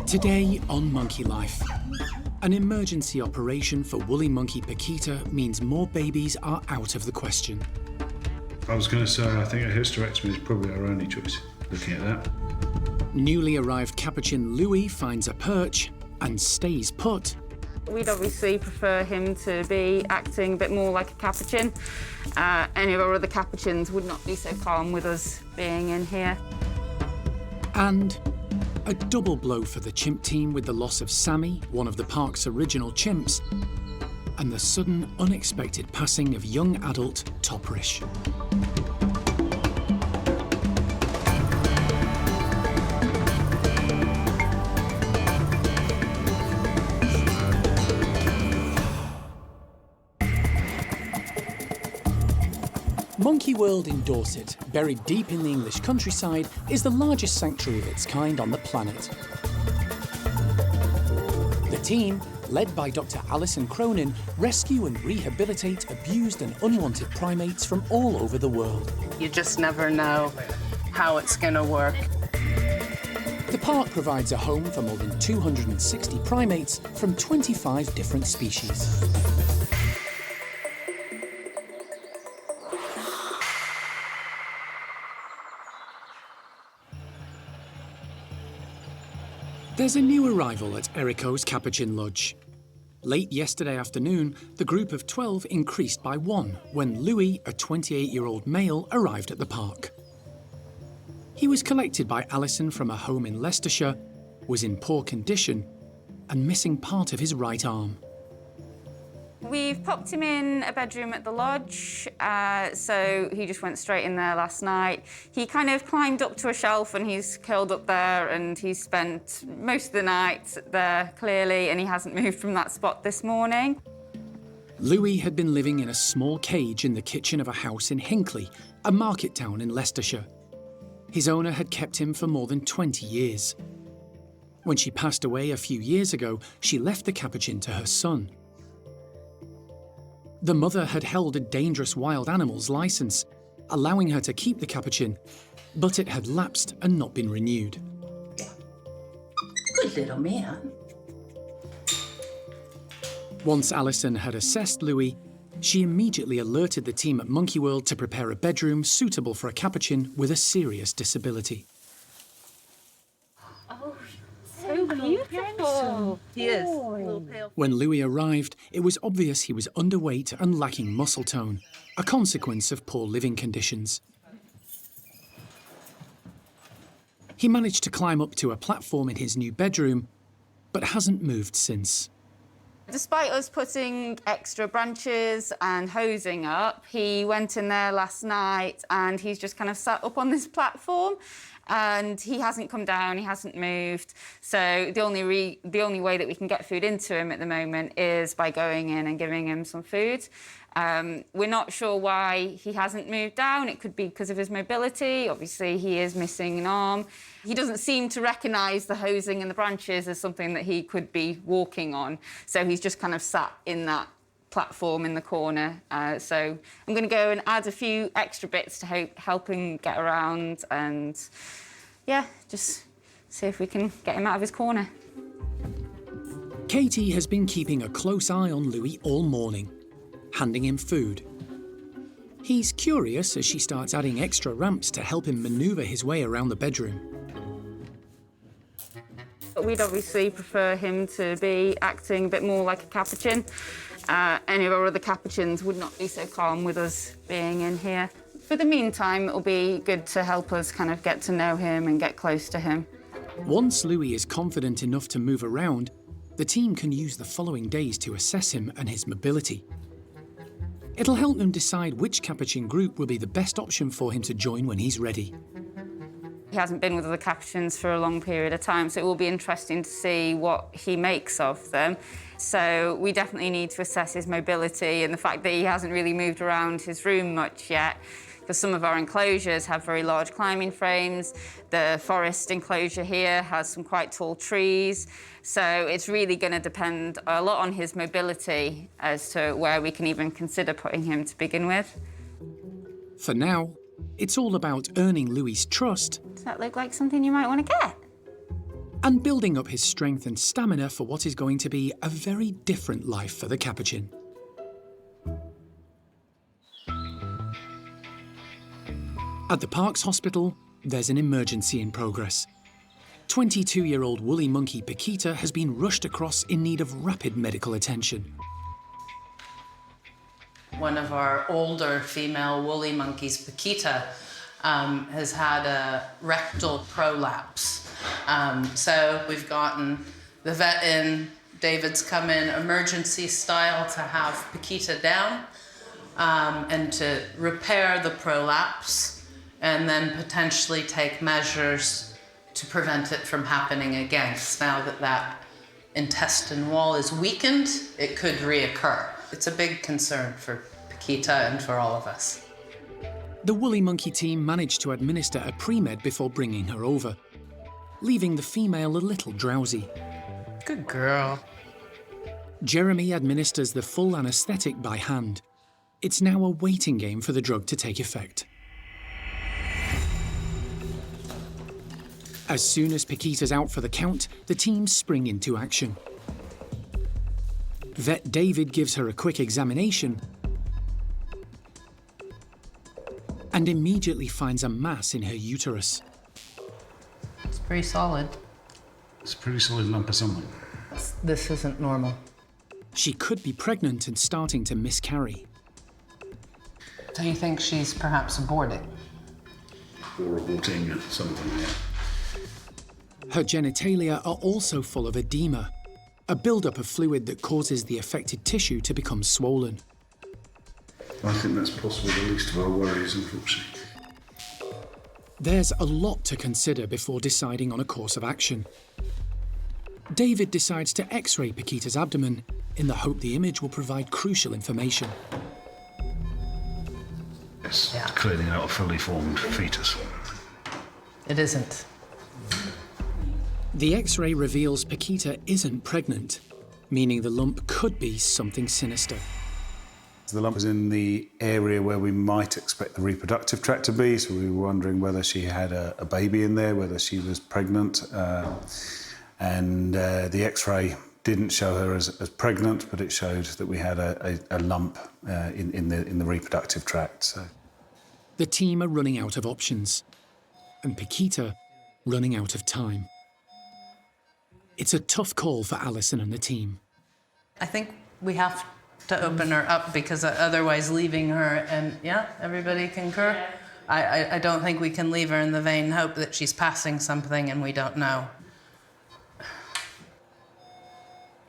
Today on Monkey Life, an emergency operation for woolly monkey Pakita means more babies are out of the question. I was going to say, I think a hysterectomy is probably our only choice, looking at that. Newly arrived Capuchin Louie finds a perch and stays put. We'd obviously prefer him to be acting a bit more like a Capuchin. Any of our other Capuchins would not be so calm with us being in here. And a double blow for the chimp team with the loss of Sammy, one of the park's original chimps, and the sudden, unexpected passing of young adult Toprish. Monkey World in Dorset, buried deep in the English countryside, is the largest sanctuary of its kind on the planet. The team, led by Dr. Alison Cronin, rescue and rehabilitate abused and unwanted primates from all over the world. You just never know how it's going to work. The park provides a home for more than 260 primates from 25 different species. There's a new arrival at Erico's Capuchin Lodge. Late yesterday afternoon, the group of 12 increased by 1 when Louie, a 28-year-old male, arrived at the park. He was collected by Alison from a home in Leicestershire, was in poor condition, and missing part of his right arm. We've popped him in a bedroom at the lodge, so he just went straight in there last night. He kind of climbed up to a shelf and he's curled up there, and he's spent most of the night there, clearly, and he hasn't moved from that spot this morning. Louie had been living in a small cage in the kitchen of a house in Hinckley, a market town in Leicestershire. His owner had kept him for more than 20 years. When she passed away a few years ago, she left the Capuchin to her son. The mother had held a dangerous wild animals licence, allowing her to keep the Capuchin, but it had lapsed and not been renewed. Good little man. Once Alison had assessed Louie, she immediately alerted the team at Monkey World to prepare a bedroom suitable for a Capuchin with a serious disability. So beautiful. He is. When Louie arrived, it was obvious he was underweight and lacking muscle tone, a consequence of poor living conditions. He managed to climb up to a platform in his new bedroom, but hasn't moved since. Despite us putting extra branches and hosing up, he went in there last night and he's just kind of sat up on this platform. And he hasn't come down, he hasn't moved. So the only way that we can get food into him at the moment is by going in and giving him some food. We're not sure why he hasn't moved down. It could be because of his mobility. Obviously, he is missing an arm. He doesn't seem to recognise the hosing and the branches as something that he could be walking on. So he's just kind of sat in that platform in the corner. So I'm going to go and add a few extra bits to help him get around and, yeah, just see if we can get him out of his corner. Katie has been keeping a close eye on Louie all morning, handing him food. He's curious as she starts adding extra ramps to help him manoeuvre his way around the bedroom. We'd obviously prefer him to be acting a bit more like a Capuchin. Any of our other Capuchins would not be so calm with us being in here. For the meantime, it'll be good to help us kind of get to know him and get close to him. Once Louie is confident enough to move around, the team can use the following days to assess him and his mobility. It'll help them decide which Capuchin group will be the best option for him to join when he's ready. He hasn't been with other Capuchins for a long period of time, so it will be interesting to see what he makes of them. So we definitely need to assess his mobility and the fact that he hasn't really moved around his room much yet, because some of our enclosures have very large climbing frames. The forest enclosure here has some quite tall trees. So it's really going to depend a lot on his mobility as to where we can even consider putting him to begin with. For now, it's all about earning Louie's trust. Does that look like something you might want to get? and building up his strength and stamina for what is going to be a very different life for the Capuchin. At the park's hospital, there's an emergency in progress. 22-year-old woolly monkey Pakita has been rushed across in need of rapid medical attention. One of our older female woolly monkeys, Piquita, has had a rectal prolapse. So we've gotten the vet in, David's come in emergency style to have Pakita down and to repair the prolapse and then potentially take measures to prevent it from happening again. Now that that intestine wall is weakened, it could reoccur. It's a big concern for Pakita and for all of us. The woolly monkey team managed to administer a pre-med before bringing her over, leaving the female a little drowsy. Good girl. Jeremy administers the full anaesthetic by hand. It's now a waiting game for the drug to take effect. As soon as Pakita's out for the count, the team spring into action. Vet David gives her a quick examination and immediately finds a mass in her uterus. It's pretty solid. It's a pretty solid lump of something. This isn't normal. She could be pregnant and starting to miscarry. Do you think she's perhaps aborting? Or aborting something, yeah. Her genitalia are also full of edema, a buildup of fluid that causes the affected tissue to become swollen. I think that's possibly the least of our worries, unfortunately. There's a lot to consider before deciding on a course of action. David decides to X-ray Pakita's abdomen in the hope the image will provide crucial information. Yes, Yeah. clearly not a fully formed fetus. It isn't. The X-ray reveals Pakita isn't pregnant, meaning the lump could be something sinister. The lump is in the area where we might expect the reproductive tract to be, so we were wondering whether she had a baby in there, whether she was pregnant. And the X-ray didn't show her as pregnant, but it showed that we had a lump in the reproductive tract. So. The team are running out of options, and Pakita running out of time. It's a tough call for Alison and the team. I think we have to open her up because otherwise leaving her, and yeah, everybody concur? I don't think we can leave her in the vain hope that she's passing something and we don't know.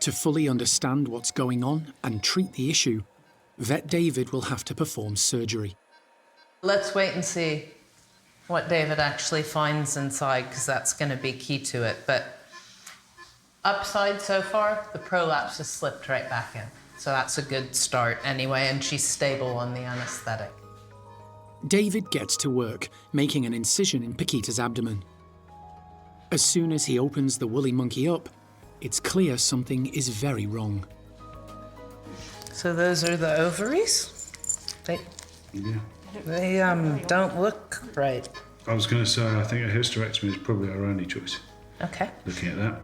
To fully understand what's going on and treat the issue, Vet David will have to perform surgery. Let's wait and see what David actually finds inside, because that's going to be key to it. But upside so far, the prolapse has slipped right back in. So that's a good start anyway, and she's stable on the anaesthetic. David gets to work, making an incision in Pakita's abdomen. As soon as he opens the woolly monkey up, it's clear something is very wrong. So those are the ovaries? They don't look right. I was going to say, I think a hysterectomy is probably our only choice, Okay. looking at that.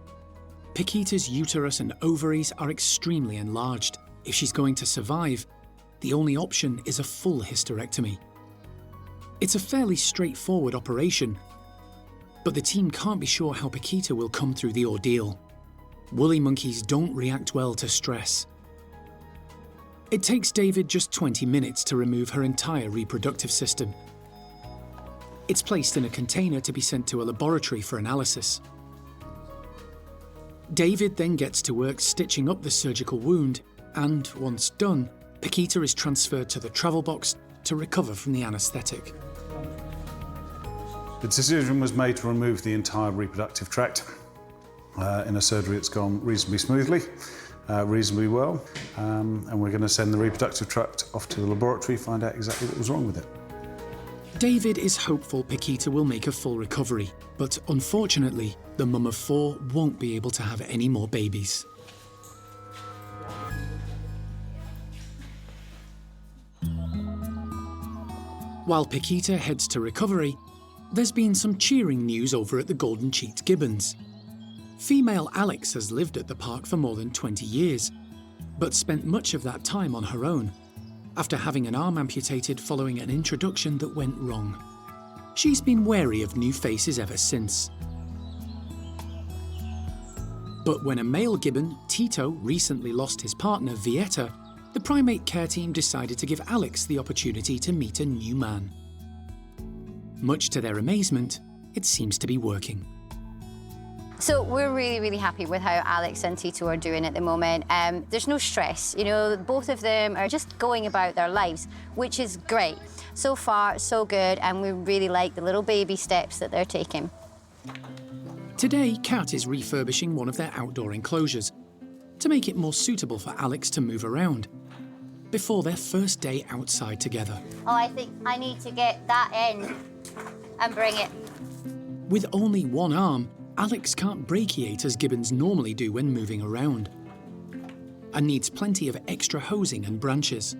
Pakita's uterus and ovaries are extremely enlarged. If she's going to survive, the only option is a full hysterectomy. It's a fairly straightforward operation, but the team can't be sure how Pakita will come through the ordeal. Woolly monkeys don't react well to stress. It takes David just 20 minutes to remove her entire reproductive system. It's placed in a container to be sent to a laboratory for analysis. David then gets to work stitching up the surgical wound, and once done, Pakita is transferred to the travel box to recover from the anaesthetic. The decision was made to remove the entire reproductive tract. In a surgery, it's gone reasonably smoothly, reasonably well, and we're going to send the reproductive tract off to the laboratory, find out exactly what was wrong with it. David is hopeful Pakita will make a full recovery, but unfortunately, the mum of 4 won't be able to have any more babies. While Pakita heads to recovery, there's been some cheering news over at the golden-cheeked Gibbons. Female Alex has lived at the park for more than 20 years, but spent much of that time on her own, after having an arm amputated following an introduction that went wrong. She's been wary of new faces ever since. But when a male gibbon, Tito, recently lost his partner, Vieta, the primate care team decided to give Alex the opportunity to meet a new man. Much to their amazement, it seems to be working. So we're really, really happy with how Alex and Tito are doing at the moment. There's no stress, you know, both of them are just going about their lives, which is great. So far, so good, and we really like the little baby steps that they're taking. Today, Kat is refurbishing one of their outdoor enclosures to make it more suitable for Alex to move around before their first day outside together. Oh, I think I need to get that in and bring it. With only one arm, Alex can't brachiate as gibbons normally do when moving around, and needs plenty of extra hosing and branches.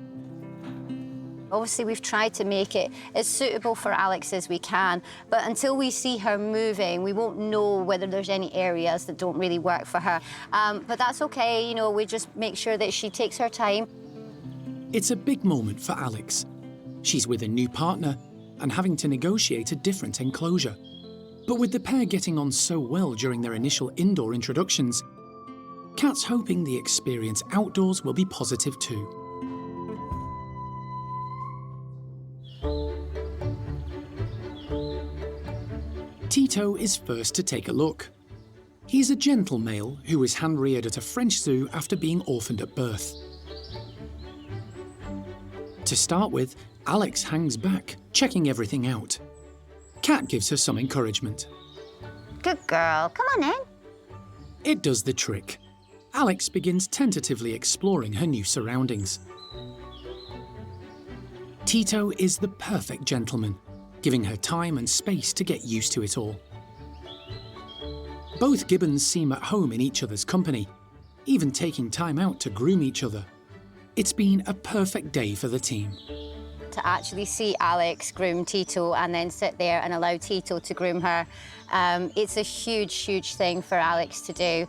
Obviously, we've tried to make it as suitable for Alex as we can, but until we see her moving, we won't know whether there's any areas that don't really work for her. But that's okay, you know, we just make sure that she takes her time. It's a big moment for Alex. She's with a new partner and having to negotiate a different enclosure. But with the pair getting on so well during their initial indoor introductions, Kat's hoping the experience outdoors will be positive too. Tito is first to take a look. He's a gentle male who was hand-reared at a French zoo after being orphaned at birth. To start with, Alex hangs back, checking everything out. Kat gives her some encouragement. Good girl, come on in. It does the trick. Alex begins tentatively exploring her new surroundings. Tito is the perfect gentleman, giving her time and space to get used to it all. Both gibbons seem at home in each other's company, even taking time out to groom each other. It's been a perfect day for the team. To actually see Alex groom Tito and then sit there and allow Tito to groom her, it's a huge, huge thing for Alex to do.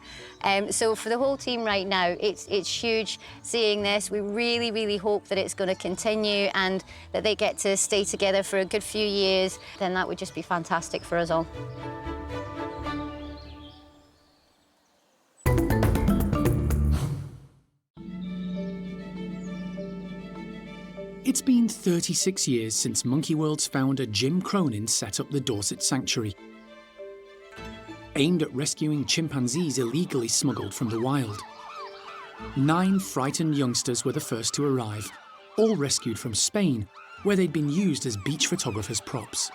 So for the whole team right now, it's huge seeing this. We really, really hope that it's going to continue and that they get to stay together for a good few years. Then that would just be fantastic for us all. It's been 36 years since Monkey World's founder Jim Cronin set up the Dorset Sanctuary, aimed at rescuing chimpanzees illegally smuggled from the wild. 9 frightened youngsters were the first to arrive, all rescued from Spain, where they'd been used as beach photographers' props.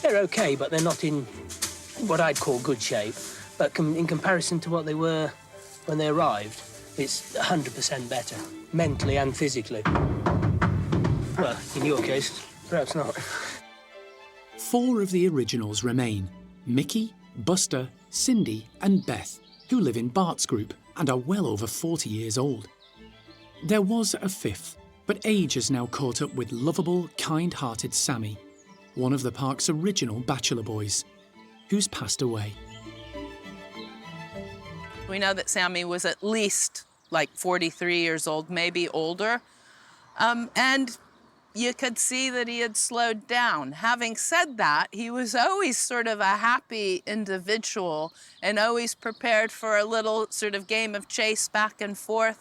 They're okay, but they're not in what I'd call good shape. But in comparison to what they were when they arrived, it's 100% better, mentally and physically. Well, in your case, perhaps not. 4 of the originals remain: Mickey, Buster, Cindy and Beth, who live in Bart's group and are well over 40 years old. There was a 5th, but age has now caught up with lovable, kind-hearted Sammy, one of the park's original bachelor boys, who's passed away. We know that Sammy was at least like 43 years old, maybe older. And you could see that he had slowed down. Having said that, he was always sort of a happy individual and always prepared for a little sort of game of chase back and forth,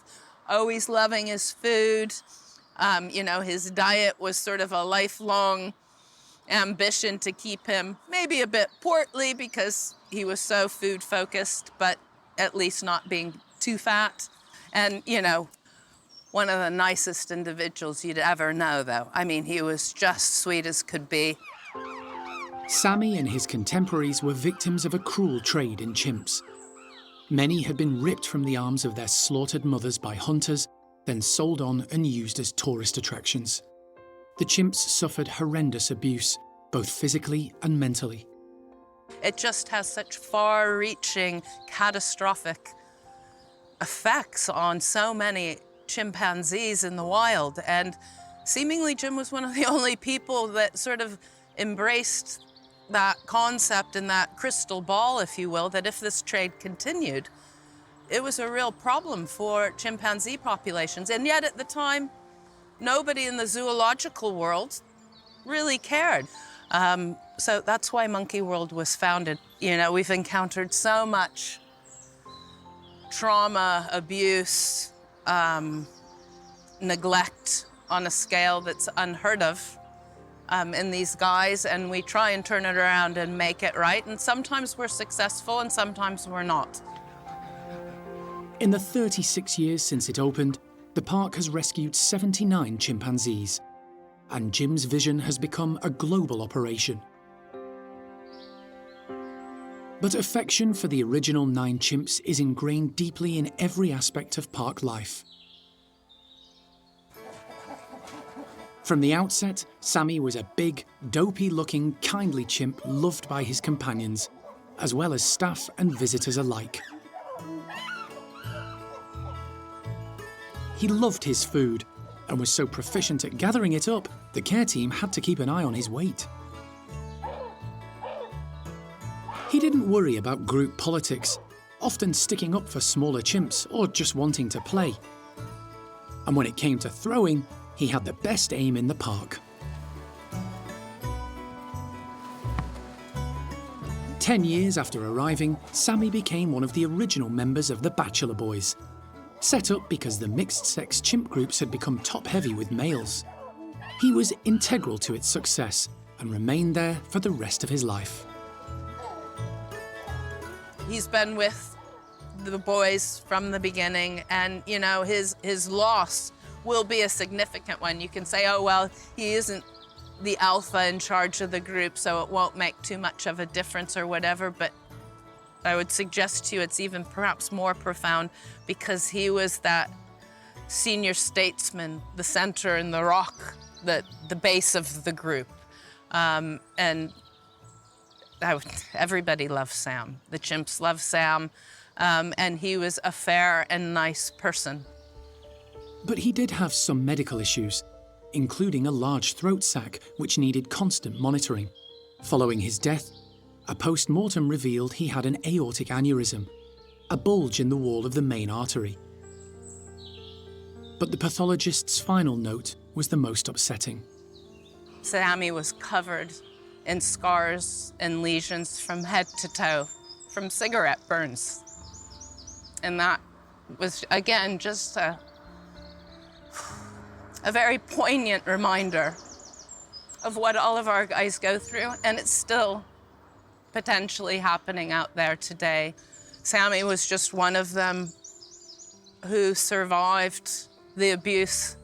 always loving his food. You know, his diet was sort of a lifelong ambition to keep him maybe a bit portly because he was so food-focused, but at least not being too fat. And, you know, one of the nicest individuals you'd ever know, though. I mean, he was just sweet as could be. Sammy and his contemporaries were victims of a cruel trade in chimps. Many had been ripped from the arms of their slaughtered mothers by hunters, then sold on and used as tourist attractions. The chimps suffered horrendous abuse, both physically and mentally. It just has such far-reaching, catastrophic effects on so many chimpanzees in the wild, and seemingly Jim was one of the only people that sort of embraced that concept and that crystal ball, if you will, that if this trade continued, it was a real problem for chimpanzee populations. And yet at the time, nobody in the zoological world really cared. So that's why Monkey World was founded. You know, we've encountered so much trauma, abuse, neglect on a scale that's unheard of in these guys, and we try and turn it around and make it right. And sometimes we're successful and sometimes we're not. In the 36 years since it opened, the park has rescued 79 chimpanzees, and Jim's vision has become a global operation. But affection for the original 9 chimps is ingrained deeply in every aspect of park life. From the outset, Sammy was a big, dopey-looking, kindly chimp loved by his companions, as well as staff and visitors alike. He loved his food and was so proficient at gathering it up, the care team had to keep an eye on his weight. He didn't worry about group politics, often sticking up for smaller chimps or just wanting to play. And when it came to throwing, he had the best aim in the park. 10 years after arriving, Sammy became one of the original members of the Bachelor Boys, set up because the mixed-sex chimp groups had become top-heavy with males. He was integral to its success and remained there for the rest of his life. He's been with the boys from the beginning, and you know, his loss will be a significant one. You can say, oh, well, he isn't the alpha in charge of the group, so it won't make too much of a difference or whatever, but I would suggest to you it's even perhaps more profound because he was that senior statesman, the center and the rock, the base of the group. Everybody loves Sam. The chimps love Sam, and he was a fair and nice person. But he did have some medical issues, including a large throat sac which needed constant monitoring. Following his death, a post-mortem revealed he had an aortic aneurysm, a bulge in the wall of the main artery. But the pathologist's final note was the most upsetting. Sammy was covered in scars and lesions from head to toe from cigarette burns. And that was, again, just a very poignant reminder of what all of our guys go through, and it's still potentially happening out there today. Sammy was just one of them who survived the abuse,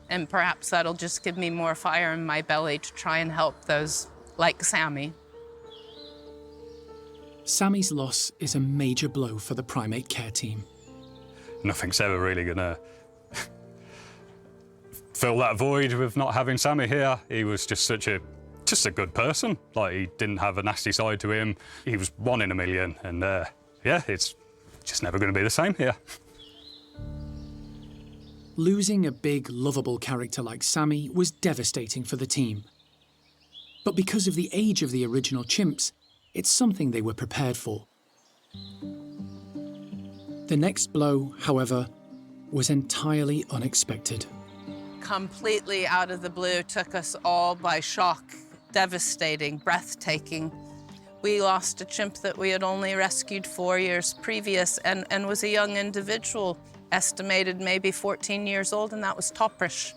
and perhaps that'll just give me more fire in my belly to try and help those like Sammy. Sammy's loss is a major blow for the primate care team. Nothing's ever really gonna fill that void with not having Sammy here. He was just a good person. Like, he didn't have a nasty side to him. He was 1 in a million, and yeah, it's just never going to be the same here. Losing a big, lovable character like Sammy was devastating for the team. But because of the age of the original chimps, it's something they were prepared for. The next blow, however, was entirely unexpected. Completely out of the blue, took us all by shock. Devastating, breathtaking. We lost a chimp that we had only rescued 4 years previous and was a young individual, estimated maybe 14 years old, and that was Toprish.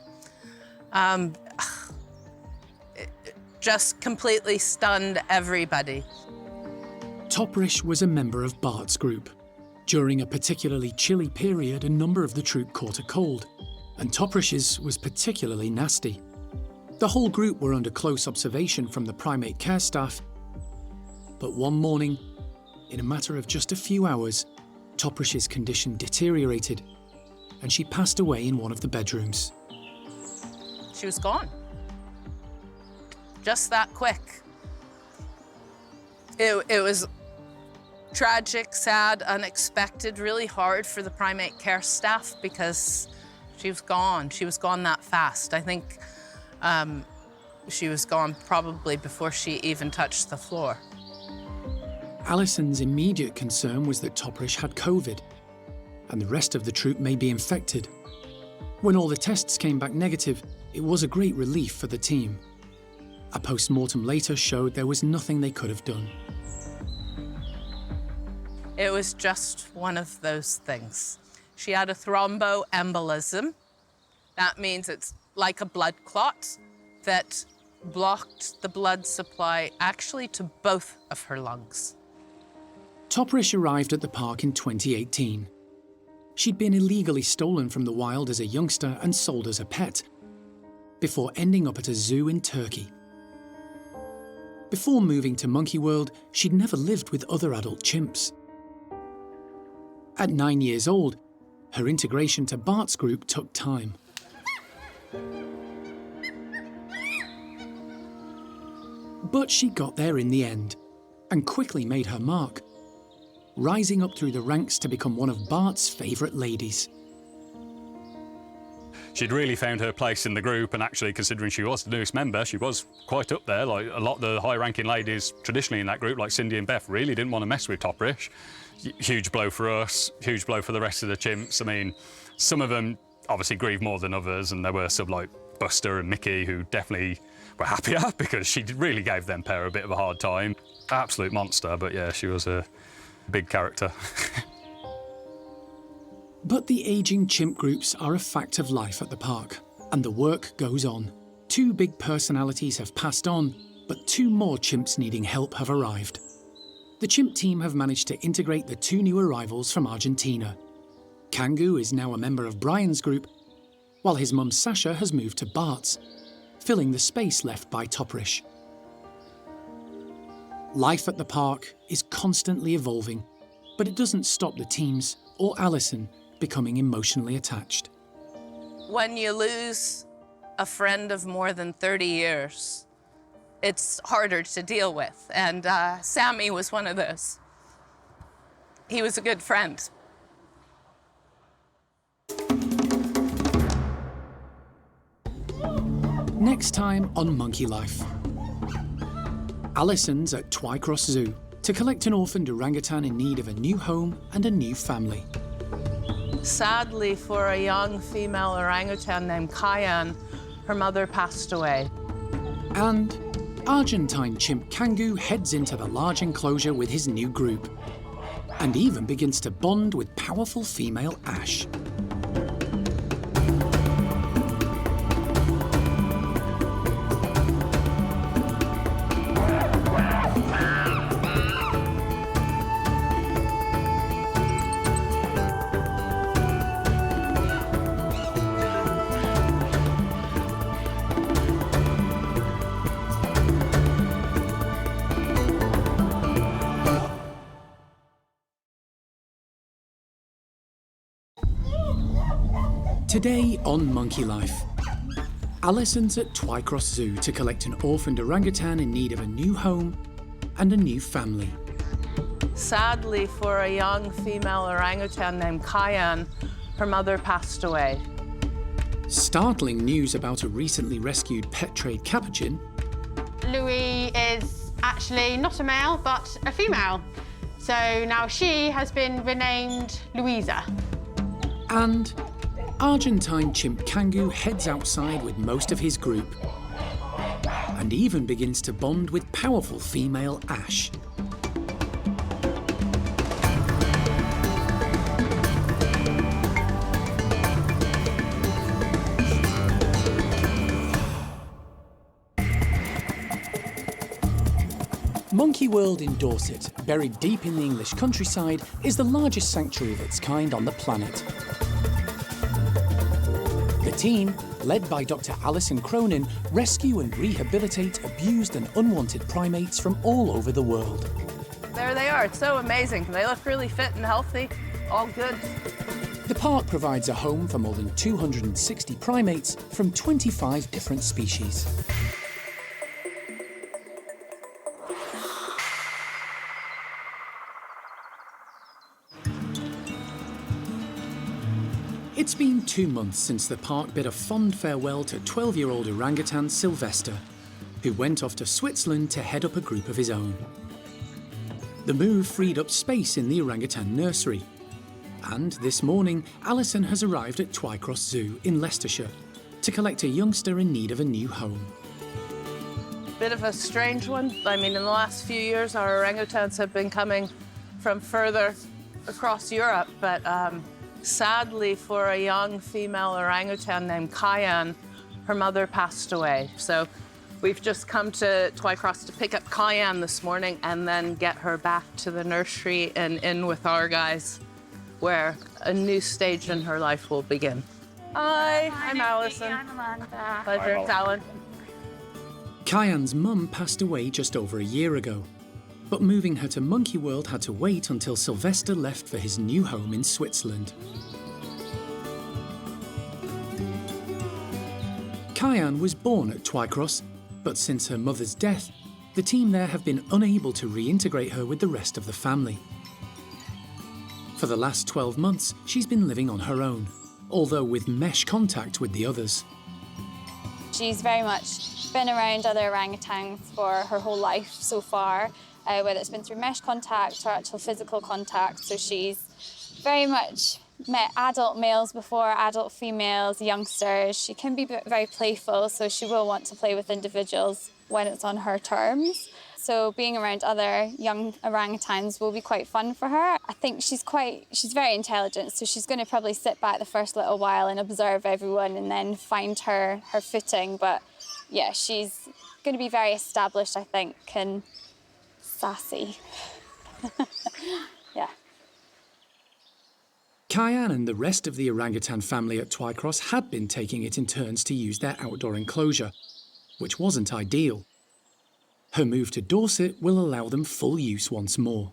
It just completely stunned everybody. Toprish was a member of Bart's group. During a particularly chilly period, a number of the troop caught a cold, and Topperish's was particularly nasty. The whole group were under close observation from the primate care staff, but one morning, in a matter of just a few hours, Topperish's condition deteriorated, and she passed away in one of the bedrooms. She was gone. Just that quick. It was tragic, sad, unexpected, really hard for the primate care staff because she was gone. She was gone that fast. I think She was gone probably before she even touched the floor. Alison's immediate concern was that Toprish had COVID, and the rest of the troop may be infected. When all the tests came back negative, it was a great relief for the team. A post-mortem later showed there was nothing they could have done. It was just one of those things. She had a thromboembolism. That means it's like a blood clot that blocked the blood supply actually to both of her lungs. Toprish arrived at the park in 2018. She'd been illegally stolen from the wild as a youngster and sold as a pet, before ending up at a zoo in Turkey. Before moving to Monkey World, she'd never lived with other adult chimps. At 9 years old, her integration to Bart's group took time. But she got there in the end, and quickly made her mark, rising up through the ranks to become one of Bart's favourite ladies. She'd really found her place in the group, and actually, considering she was the newest member, she was quite up there. Like, a lot of the high-ranking ladies traditionally in that group, like Cindy and Beth, really didn't want to mess with Toprish. Huge blow for us, huge blow for the rest of the chimps. I mean, some of them obviously grieved more than others, and there were some like Buster and Mickey who definitely were happier because she really gave them pair a bit of a hard time. Absolute monster, but yeah, she was a big character. But the ageing chimp groups are a fact of life at the park, and the work goes on. 2 big personalities have passed on, but 2 more chimps needing help have arrived. The chimp team have managed to integrate the 2 new arrivals from Argentina. Kangoo is now a member of Brian's group, while his mum Sasha has moved to Bart's, filling the space left by Toprish. Life at the park is constantly evolving, but it doesn't stop the teams or Alison becoming emotionally attached. When you lose a friend of more than 30 years, it's harder to deal with, and Sammy was one of those. He was a good friend. Next time on Monkey Life. Alison's at Twycross Zoo to collect an orphaned orangutan in need of a new home and a new family. Sadly, for a young female orangutan named Kayan, her mother passed away. And Argentine chimp Kangoo heads into the large enclosure with his new group, and even begins to bond with powerful female Ash. Today on Monkey Life, Alison's at Twycross Zoo to collect an orphaned orangutan in need of a new home and a new family. Sadly, for a young female orangutan named Kayan, her mother passed away. Startling news about a recently rescued pet trade Capuchin. Louie is actually not a male, but a female. So now she has been renamed Louisa. And Argentine chimp Kangoo heads outside with most of his group, and even begins to bond with powerful female Ash. Monkey World in Dorset, buried deep in the English countryside, is the largest sanctuary of its kind on the planet. The team, led by Dr. Alison Cronin, rescue and rehabilitate abused and unwanted primates from all over the world. There they are. It's so amazing. They look really fit and healthy. All good. The park provides a home for more than 260 primates from 25 different species. It's been 2 months since the park bid a fond farewell to 12-year-old orangutan Sylvester, who went off to Switzerland to head up a group of his own. The move freed up space in the orangutan nursery. And this morning, Alison has arrived at Twycross Zoo in Leicestershire to collect a youngster in need of a new home. Bit of a strange one. I mean, in the last few years, our orangutans have been coming from further across Europe, but sadly for a young female orangutan named Kayan, her mother passed away. So we've just come to Twycross to pick up Kayan this morning and then get her back to the nursery and in with our guys, where a new stage in her life will begin. Hi, I'm Alison. Pleasure, it's Alan. Kayan's mum passed away just over a year ago, but moving her to Monkey World had to wait until Sylvester left for his new home in Switzerland. Kayan was born at Twycross, but since her mother's death, the team there have been unable to reintegrate her with the rest of the family. For the last 12 months, she's been living on her own, although with mesh contact with the others. She's very much been around other orangutans for her whole life so far, whether it's been through mesh contact or actual physical contact. So she's very much met adult males before, adult females, youngsters. She can be very playful, so she will want to play with individuals when it's on her terms. So being around other young orangutans will be quite fun for her. I think she's very intelligent, so she's going to probably sit back the first little while and observe everyone and then find her footing. But yeah, she's going to be very established, I think, and sassy. Yeah. Kayan and the rest of the orangutan family at Twycross had been taking it in turns to use their outdoor enclosure, which wasn't ideal. Her move to Dorset will allow them full use once more.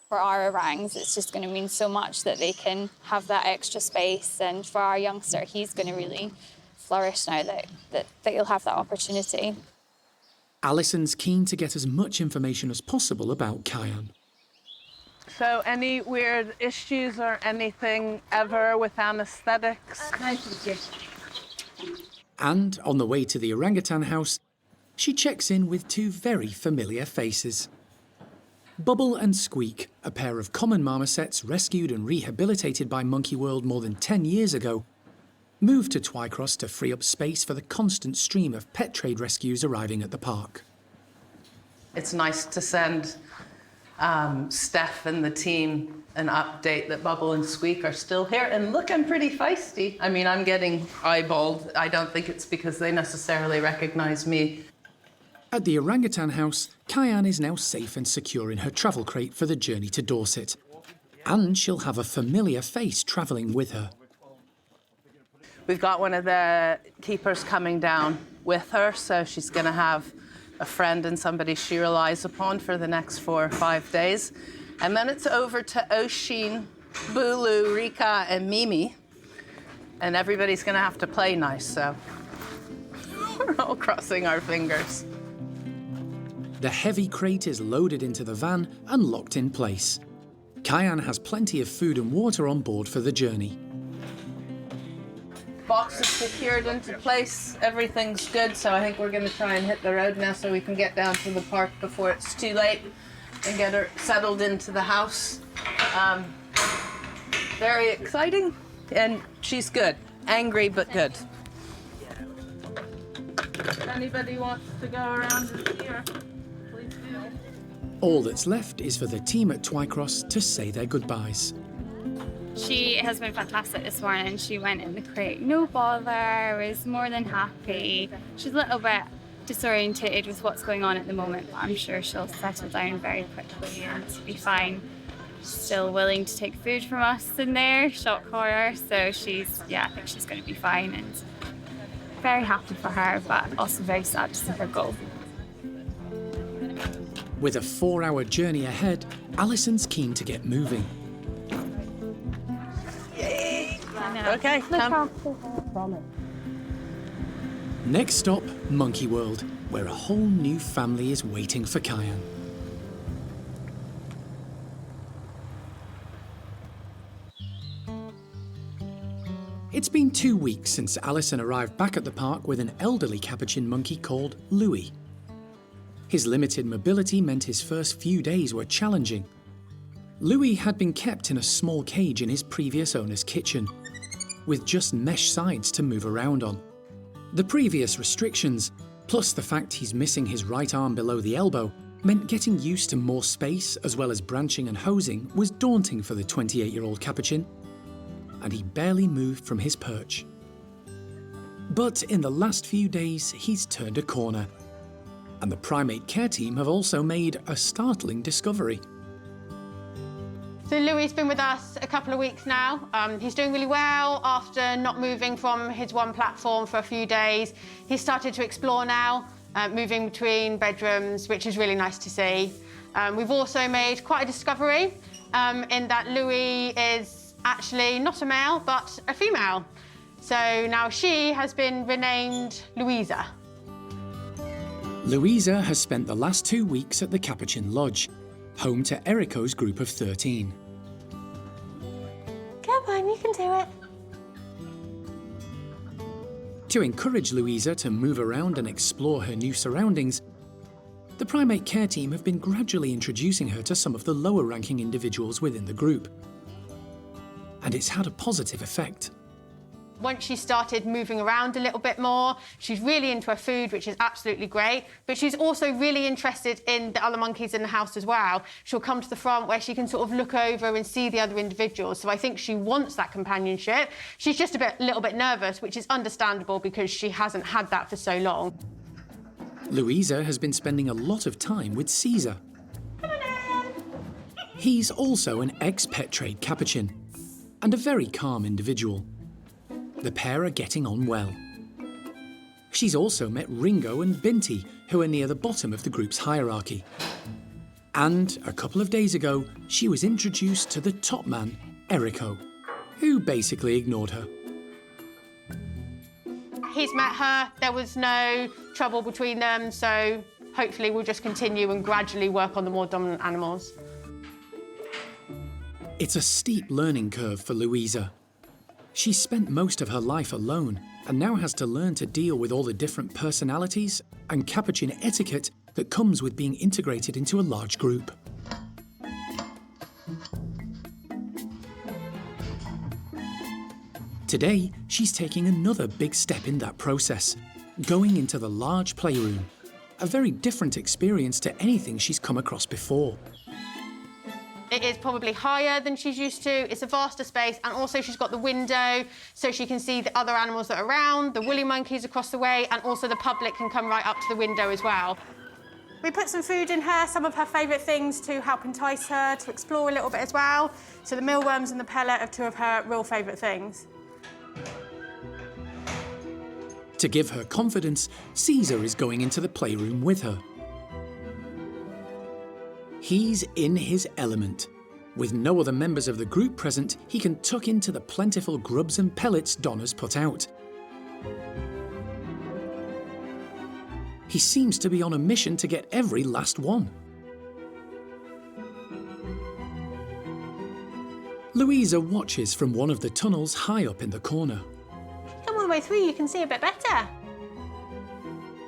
For our orangs, it's just going to mean so much that they can have that extra space, and for our youngster, he's going to really flourish now that he'll have that opportunity. Alison's keen to get as much information as possible about Kayan. So any weird issues or anything ever with anesthetics? And on the way to the orangutan house, she checks in with two very familiar faces. Bubble and Squeak, a pair of common marmosets rescued and rehabilitated by Monkey World more than 10 years ago, moved to Twycross to free up space for the constant stream of pet trade rescues arriving at the park. It's nice to send Steph and the team an update that Bubble and Squeak are still here and looking pretty feisty. I mean, I'm getting eyeballed. I don't think it's because they necessarily recognize me. At the orangutan house, Kayan is now safe and secure in her travel crate for the journey to Dorset. And she'll have a familiar face travelling with her. We've got one of the keepers coming down with her, so she's going to have a friend and somebody she relies upon for the next 4 or 5 days. And then it's over to Oshin, Bulu, Rika, and Mimi. And everybody's going to have to play nice, so we're all crossing our fingers. The heavy crate is loaded into the van and locked in place. Kayan has plenty of food and water on board for the journey. Box is secured into place. Everything's good, so I think we're going to try and hit the road now so we can get down to the park before it's too late and get her settled into the house. Very exciting, and she's good. Angry, but good. If anybody wants to go around and see her, please do. All that's left is for the team at Twycross to say their goodbyes. She has been fantastic this morning. She went in the crate, no bother, was more than happy. She's a little bit disorientated with what's going on at the moment, but I'm sure she'll settle down very quickly and be fine. She's still willing to take food from us in there, shock horror, so I think she's going to be fine, and very happy for her, but also very sad to see her go. With a 4-hour journey ahead, Alison's keen to get moving. Okay, come. Next stop, Monkey World, where a whole new family is waiting for Kayan. It's been 2 weeks since Alison arrived back at the park with an elderly Capuchin monkey called Louie. His limited mobility meant his first few days were challenging. Louie had been kept in a small cage in his previous owner's kitchen, with just mesh sides to move around on. The previous restrictions, plus the fact he's missing his right arm below the elbow, meant getting used to more space as well as branching and hosing was daunting for the 28-year-old Capuchin, and he barely moved from his perch. But in the last few days, he's turned a corner, and the primate care team have also made a startling discovery. So Louie's been with us a couple of weeks now. He's doing really well after not moving from his one platform for a few days. He's started to explore now, moving between bedrooms, which is really nice to see. We've also made quite a discovery in that Louie is actually not a male, but a female. So now she has been renamed Louisa. Louisa has spent the last 2 weeks at the Capuchin Lodge, home to Erico's group of 13. Come on, you can do it. To encourage Louisa to move around and explore her new surroundings, the primate care team have been gradually introducing her to some of the lower-ranking individuals within the group. And it's had a positive effect. Once she started moving around a little bit more, she's really into her food, which is absolutely great, but she's also really interested in the other monkeys in the house as well. She'll come to the front where she can sort of look over and see the other individuals, so I think she wants that companionship. She's just a little bit nervous, which is understandable because she hasn't had that for so long. Louisa has been spending a lot of time with Caesar. He's also an ex-pet trade Capuchin, and a very calm individual. The pair are getting on well. She's also met Ringo and Binti, who are near the bottom of the group's hierarchy. And a couple of days ago, she was introduced to the top man, Erico, who basically ignored her. He's met her, there was no trouble between them, so hopefully we'll just continue and gradually work on the more dominant animals. It's a steep learning curve for Louisa. She's spent most of her life alone and now has to learn to deal with all the different personalities and Capuchin etiquette that comes with being integrated into a large group. Today, she's taking another big step in that process, going into the large playroom, a very different experience to anything she's come across before. It is probably higher than she's used to, it's a vaster space, and also she's got the window so she can see the other animals that are around, the woolly monkeys across the way, and also the public can come right up to the window as well. We put some food in her, some of her favourite things to help entice her to explore a little bit as well. So the mealworms and the pellet are two of her real favourite things. To give her confidence, Caesar is going into the playroom with her. He's in his element. With no other members of the group present, he can tuck into the plentiful grubs and pellets Donna's put out. He seems to be on a mission to get every last one. Louisa watches from one of the tunnels high up in the corner. Come all the way through, you can see a bit better.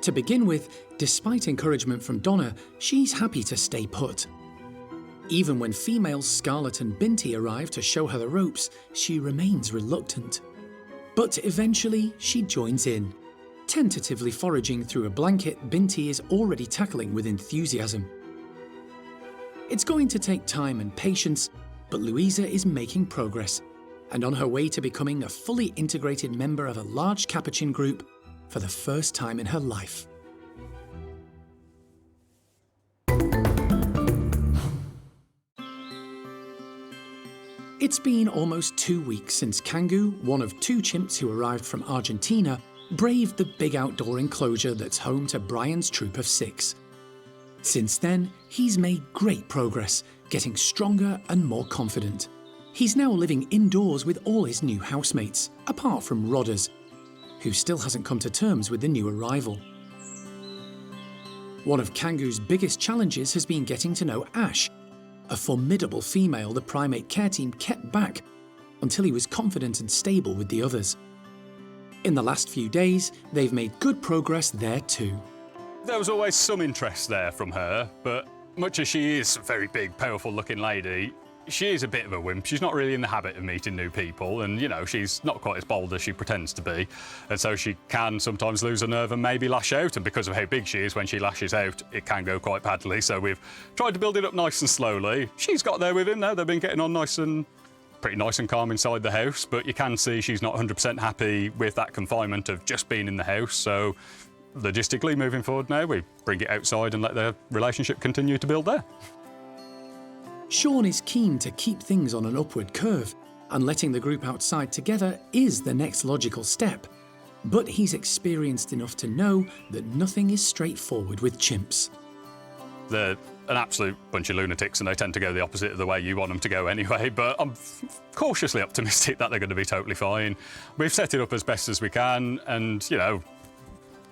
To begin with, despite encouragement from Donna, she's happy to stay put. Even when females Scarlet and Binti arrive to show her the ropes, she remains reluctant. But eventually, she joins in. Tentatively foraging through a blanket Binti is already tackling with enthusiasm. It's going to take time and patience, but Louisa is making progress, and on her way to becoming a fully integrated member of a large Capuchin group for the first time in her life. It's been almost 2 weeks since Kangoo, one of 2 chimps who arrived from Argentina, braved the big outdoor enclosure that's home to Brian's troop of 6. Since then, he's made great progress, getting stronger and more confident. He's now living indoors with all his new housemates, apart from Rodders, who still hasn't come to terms with the new arrival. One of Kangoo's biggest challenges has been getting to know Ash, a formidable female the primate care team kept back until he was confident and stable with the others. In the last few days, they've made good progress there too. There was always some interest there from her, but much as she is a very big, powerful-looking lady, she is a bit of a wimp. She's not really in the habit of meeting new people, and, you know, she's not quite as bold as she pretends to be. And so she can sometimes lose her nerve and maybe lash out, and because of how big she is, when she lashes out, it can go quite badly. So we've tried to build it up nice and slowly. She's got there with him now. They've been getting on pretty nice and calm inside the house, but you can see she's not 100% happy with that confinement of just being in the house. So logistically, moving forward now, we bring it outside and let their relationship continue to build there. Sean is keen to keep things on an upward curve, and letting the group outside together is the next logical step. But he's experienced enough to know that nothing is straightforward with chimps. They're an absolute bunch of lunatics, and they tend to go the opposite of the way you want them to go anyway, but I'm cautiously optimistic that they're going to be totally fine. We've set it up as best as we can, and, you know,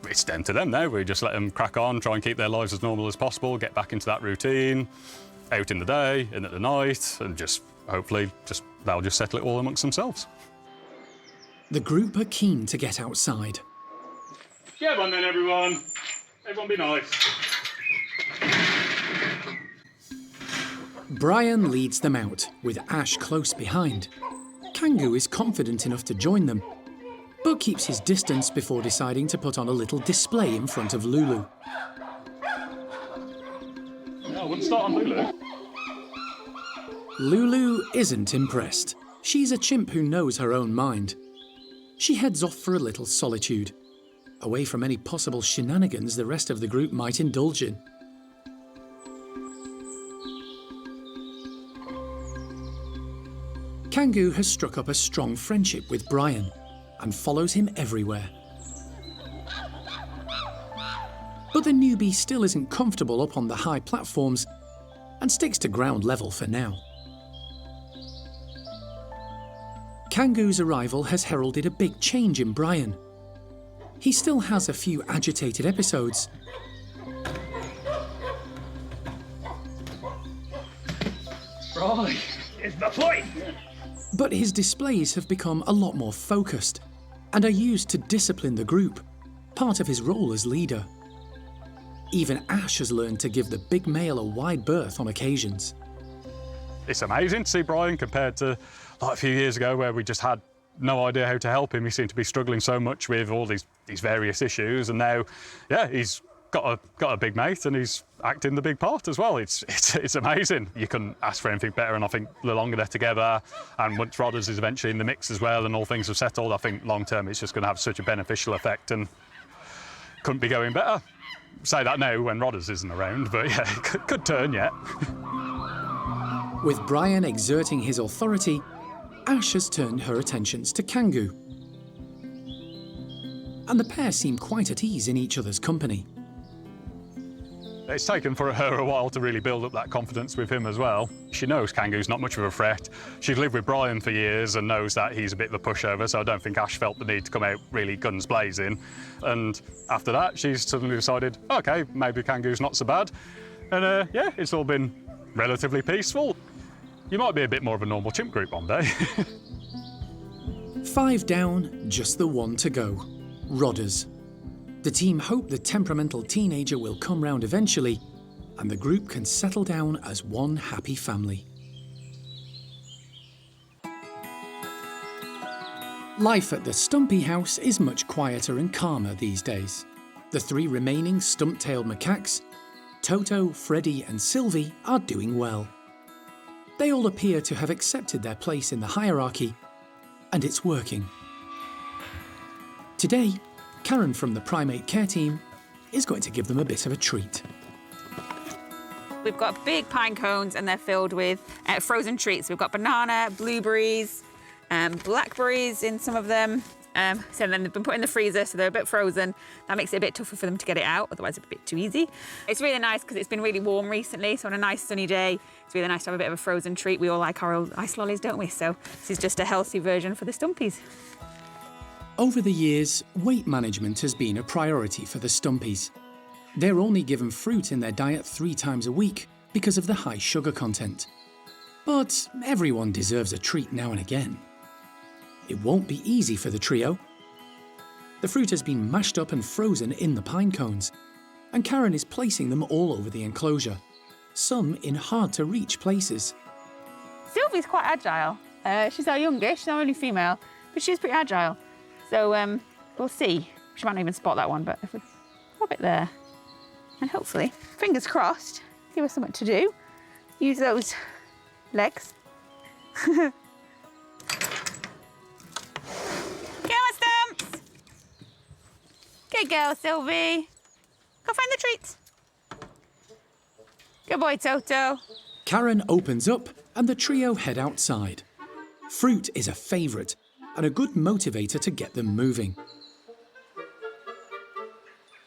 it's down to them now. We just let them crack on, try and keep their lives as normal as possible, get back into that routine, out in the day, in at the night, and just hopefully they'll just settle it all amongst themselves. The group are keen to get outside. Get on then, everyone. Everyone be nice. Brian leads them out, with Ash close behind. Kangoo is confident enough to join them, but keeps his distance before deciding to put on a little display in front of Lulu. No, I wouldn't start on Lulu. Lulu isn't impressed. She's a chimp who knows her own mind. She heads off for a little solitude, away from any possible shenanigans the rest of the group might indulge in. Kangoo has struck up a strong friendship with Brian and follows him everywhere. But the newbie still isn't comfortable up on the high platforms and sticks to ground level for now. Kangoo's arrival has heralded a big change in Brian. He still has a few agitated episodes, Right, it's my point. but his displays have become a lot more focused and are used to discipline the group, part of his role as leader. Even Ash has learned to give the big male a wide berth on occasions. It's amazing to see Brian compared to like a few years ago where we just had no idea how to help him. He seemed to be struggling so much with all these various issues, and now, yeah, he's got a big mate and he's acting the big part as well. It's amazing. You couldn't ask for anything better, and I think the longer they're together, and once Rodders is eventually in the mix as well and all things have settled, I think long term it's just going to have such a beneficial effect and couldn't be going better. Say that now when Rodders isn't around, but yeah, it could turn yet. With Brian exerting his authority, Ash has turned her attentions to Kangoo. And the pair seem quite at ease in each other's company. It's taken for her a while to really build up that confidence with him as well. She knows Kangoo's not much of a threat. She's lived with Brian for years and knows that he's a bit of a pushover, so I don't think Ash felt the need to come out really guns blazing. And after that, she's suddenly decided, OK, maybe Kangoo's not so bad. And yeah, it's all been relatively peaceful. You might be a bit more of a normal chimp group one day. 5 down, just the one to go. Rodders. The team hope the temperamental teenager will come round eventually, and the group can settle down as one happy family. Life at the Stumpy house is much quieter and calmer these days. The 3 remaining stump-tailed macaques, Toto, Freddy and Sylvie, are doing well. They all appear to have accepted their place in the hierarchy, and it's working. Today, Karen from the primate care team is going to give them a bit of a treat. We've got big pine cones and they're filled with frozen treats. We've got banana, blueberries, blackberries in some of them. So then they've been put in the freezer, so they're a bit frozen. That makes it a bit tougher for them to get it out, otherwise it'd be a bit too easy. It's really nice because it's been really warm recently, so on a nice sunny day, it's really nice to have a bit of a frozen treat. We all like our old ice lollies, don't we? So this is just a healthy version for the Stumpies. Over the years, weight management has been a priority for the Stumpies. They're only given fruit in their diet 3 times a week because of the high sugar content. But everyone deserves a treat now and again. It won't be easy for the trio. The fruit has been mashed up and frozen in the pine cones, and Karen is placing them all over the enclosure, some in hard-to-reach places. Sylvie's quite agile. She's our youngest, she's our only female, but she's pretty agile. So we'll see. She might not even spot that one, but if we pop it there, and hopefully, fingers crossed, give her something to do. Use those legs. Go on, Stumps! Good girl, Sylvie. Go find the treats. Good boy, Toto. Karen opens up and the trio head outside. Fruit is a favourite and a good motivator to get them moving.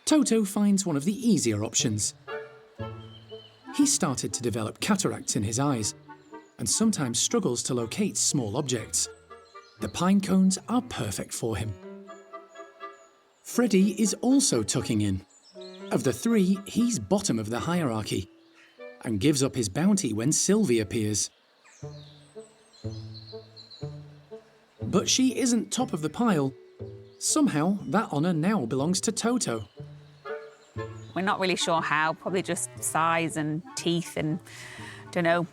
Toto finds one of the easier options. He started to develop cataracts in his eyes and sometimes struggles to locate small objects. The pine cones are perfect for him. Freddie is also tucking in. Of the three, he's bottom of the hierarchy and gives up his bounty when Sylvie appears. But she isn't top of the pile. Somehow, that honour now belongs to Toto. We're not really sure how, probably just size and teeth and, don't know,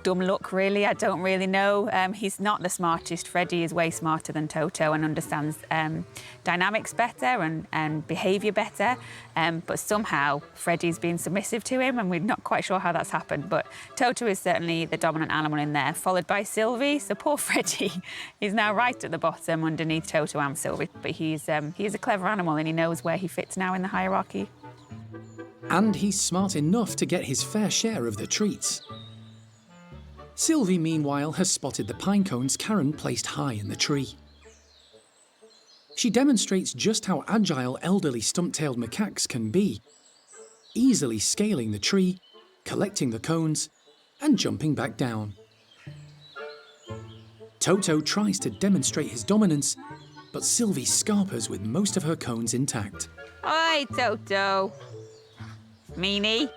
dumb luck, really. I don't really know. He's not the smartest. Freddie is way smarter than Toto and understands dynamics better and behaviour better. But somehow Freddie's been submissive to him and we're not quite sure how that's happened. But Toto is certainly the dominant animal in there, followed by Sylvie. So poor Freddie, he's now right at the bottom underneath Toto and Sylvie. But he's a clever animal and he knows where he fits now in the hierarchy. And he's smart enough to get his fair share of the treats. Sylvie, meanwhile, has spotted the pine cones Karen placed high in the tree. She demonstrates just how agile elderly stump-tailed macaques can be, easily scaling the tree, collecting the cones, and jumping back down. Toto tries to demonstrate his dominance, but Sylvie scarpers with most of her cones intact. Oi, Toto. Meanie.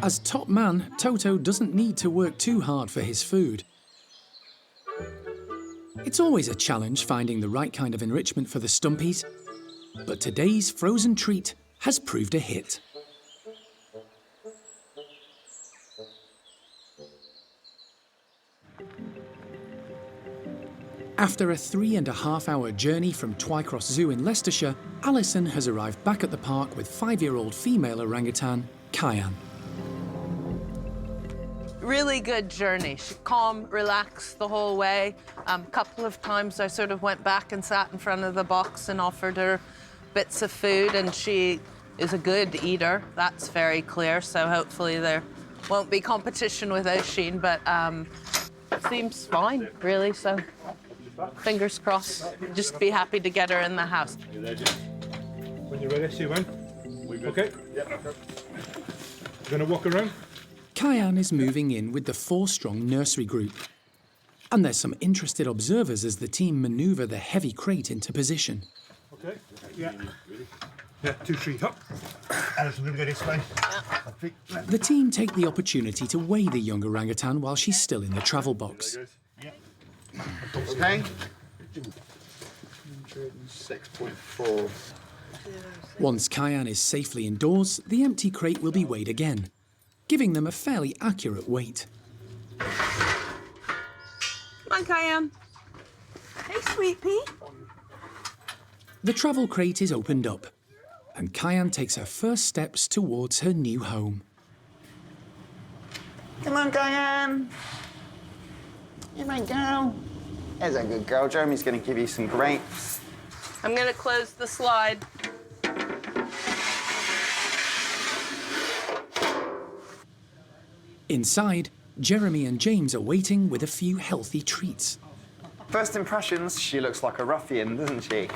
As top man, Toto doesn't need to work too hard for his food. It's always a challenge finding the right kind of enrichment for the stumpies, but today's frozen treat has proved a hit. After a 3.5-hour journey from Twycross Zoo in Leicestershire, Alison has arrived back at the park with 5-year-old female orangutan, Kayan. Really good journey. She calm, relaxed the whole way. Couple of times I sort of went back and sat in front of the box and offered her bits of food, and she is a good eater. That's very clear, so hopefully there won't be competition with Oisin, but seems fine, really, so fingers crossed. Just be happy to get her in the house. When you're ready, see when? Okay? Yeah. Gonna walk around? Kayan is moving in with the 4-strong nursery group. And there's some interested observers as the team manoeuvre the heavy crate into position. Okay, yeah. Yeah, 2 feet up. Alison, we're gonna go this way. Yeah. The team take the opportunity to weigh the young orangutan while she's still in the travel box. Yeah. Okay. 6.4. Once Kayan is safely indoors, the empty crate will be weighed again, giving them a fairly accurate weight. Come on, Kayan. Hey, sweet pea. The travel crate is opened up, and Kayan takes her first steps towards her new home. Come on, Kayan. Here we go. There's a good girl. Jeremy's going to give you some grapes. I'm going to close the slide. Inside, Jeremy and James are waiting with a few healthy treats. First impressions, she looks like a ruffian, doesn't she?